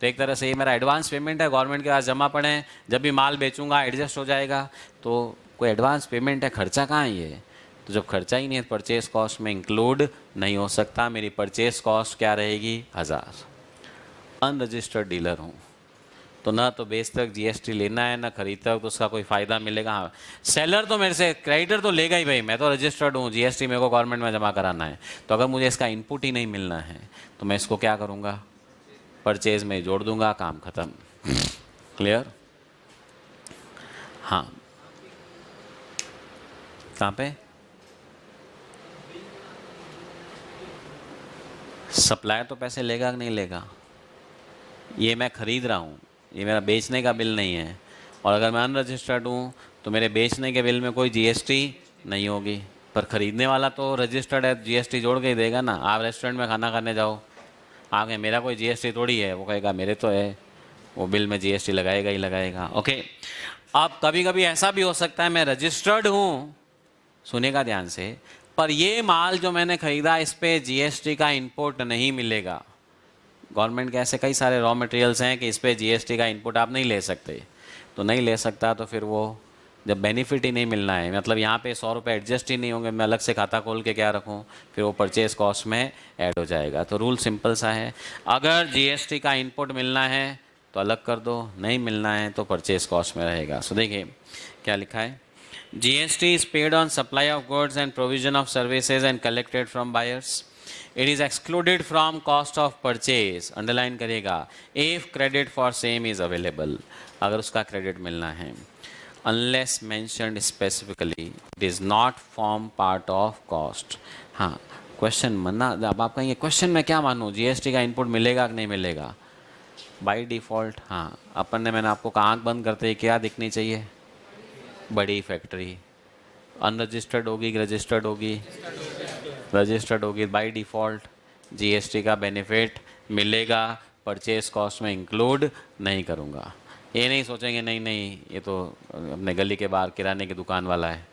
तो एक तरह से ये मेरा एडवांस पेमेंट है, गवर्नमेंट के पास जमा पड़े हैं, जब भी माल बेचूंगा एडजस्ट हो जाएगा। तो कोई एडवांस पेमेंट है, खर्चा कहाँ है ये, तो जब खर्चा ही नहीं है परचेस कॉस्ट में इंक्लूड नहीं हो सकता। मेरी परचेस कॉस्ट क्या रहेगी? 1000। अनरजिस्टर्ड डीलर हूँ तो ना तो बेच तक जीएसटी लेना है ना खरीद तक, तो उसका कोई फ़ायदा मिलेगा। हाँ, सेलर तो मेरे से, क्रेडिटर तो लेगा ही भाई, मैं तो रजिस्टर्ड हूँ, जीएसटी मेरे को गवर्नमेंट में जमा कराना है। तो अगर मुझे इसका इनपुट ही नहीं मिलना है तो मैं इसको क्या करूँगा? परचेज में जोड़ दूंगा, काम ख़त्म। क्लियर? हाँ, कहाँ पे? सप्लायर तो पैसे लेगा कि नहीं लेगा? ये मैं खरीद रहा हूँ, ये मेरा बेचने का बिल नहीं है। और अगर मैं अनरजिस्टर्ड हूँ तो मेरे बेचने के बिल में कोई जीएसटी नहीं होगी, पर ख़रीदने वाला तो रजिस्टर्ड है, जीएसटी जोड़ के ही देगा ना। आप रेस्टोरेंट में खाना खाने जाओ, आगे मेरा कोई जीएसटी थोड़ी है, वो कहेगा मेरे तो है, वो बिल में जीएसटी लगाएगा ही लगाएगा। ओके, अब कभी कभी ऐसा भी हो सकता है मैं रजिस्टर्ड हूँ, सुनेगा ध्यान से, पर ये माल जो मैंने ख़रीदा इस पर जीएसटी का इनपुट नहीं मिलेगा। गवर्नमेंट के ऐसे कई सारे रॉ मटेरियल्स हैं कि इस पर जीएसटी का इनपुट आप नहीं ले सकते। तो नहीं ले सकता तो फिर वो जब बेनिफिट ही नहीं मिलना है, मतलब यहाँ पे 100 रुपये एडजस्ट ही नहीं होंगे, मैं अलग से खाता खोल के क्या रखूँ, फिर वो परचेज कॉस्ट में ऐड हो जाएगा। तो रूल सिंपल सा है, अगर जीएसटी का इनपुट मिलना है तो अलग कर दो, नहीं मिलना है तो परचेज कॉस्ट में रहेगा। सो देखिए क्या लिखा है, GST is paid on supply of goods and provision of services and collected from buyers. It is excluded from cost of purchase, underline करिएगा, if credit for same is available, अगर उसका क्रेडिट मिलना है। Unless mentioned specifically it is not form part of cost. हाँ, क्वेश्चन मना, अब आप कहेंगे क्वेश्चन में क्या मानूँ, जीएसटी का इनपुट मिलेगा कि नहीं मिलेगा? बाय डिफ़ॉल्ट हाँ, अपन ने, मैंने आपको आँख बंद करते ही क्या दिखनी चाहिए? बड़ी फैक्ट्री। अनरजिस्टर्ड होगी कि रजिस्टर्ड होगी? रजिस्टर्ड होगी, बाय डिफ़ॉल्ट जीएसटी का बेनिफिट मिलेगा, परचेज कॉस्ट में इंक्लूड नहीं करूँगा। ये नहीं सोचेंगे नहीं नहीं ये तो अपने गली के बाहर किराने की दुकान वाला है,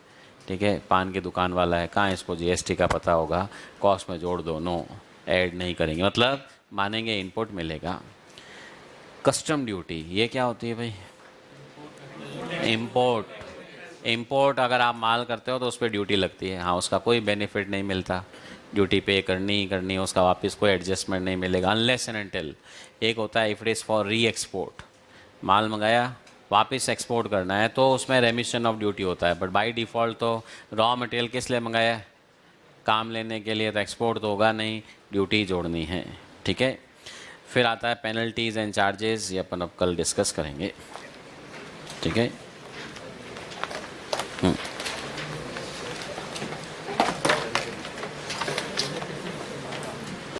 ठीक है, पान की दुकान वाला है, कहाँ इसको जीएसटी का पता होगा, कॉस्ट में जोड़ दो, नो, ऐड नहीं करेंगे, मतलब मानेंगे इनपुट मिलेगा। कस्टम ड्यूटी, ये क्या होती है भाई? इम्पोर्ट। इम्पोर्ट अगर आप माल करते हो तो उस पर ड्यूटी लगती है, हाँ, उसका कोई बेनिफिट नहीं मिलता, ड्यूटी पे करनी ही करनी है, उसका वापस कोई एडजस्टमेंट नहीं मिलेगा अनलेस एंड अनटिल। एक होता है if it is for re export, माल मंगाया वापस एक्सपोर्ट करना है तो उसमें रेमिशन ऑफ ड्यूटी होता है, बट बाय डिफ़ॉल्ट तो रॉ मटेरियल किस लिए मंगाया है? काम लेने के लिए, तो एक्सपोर्ट तो होगा नहीं, ड्यूटी जोड़नी है, ठीक है। फिर आता है पेनल्टीज़ एंड चार्जेस, ये अपन अब कल डिस्कस करेंगे, ठीक है।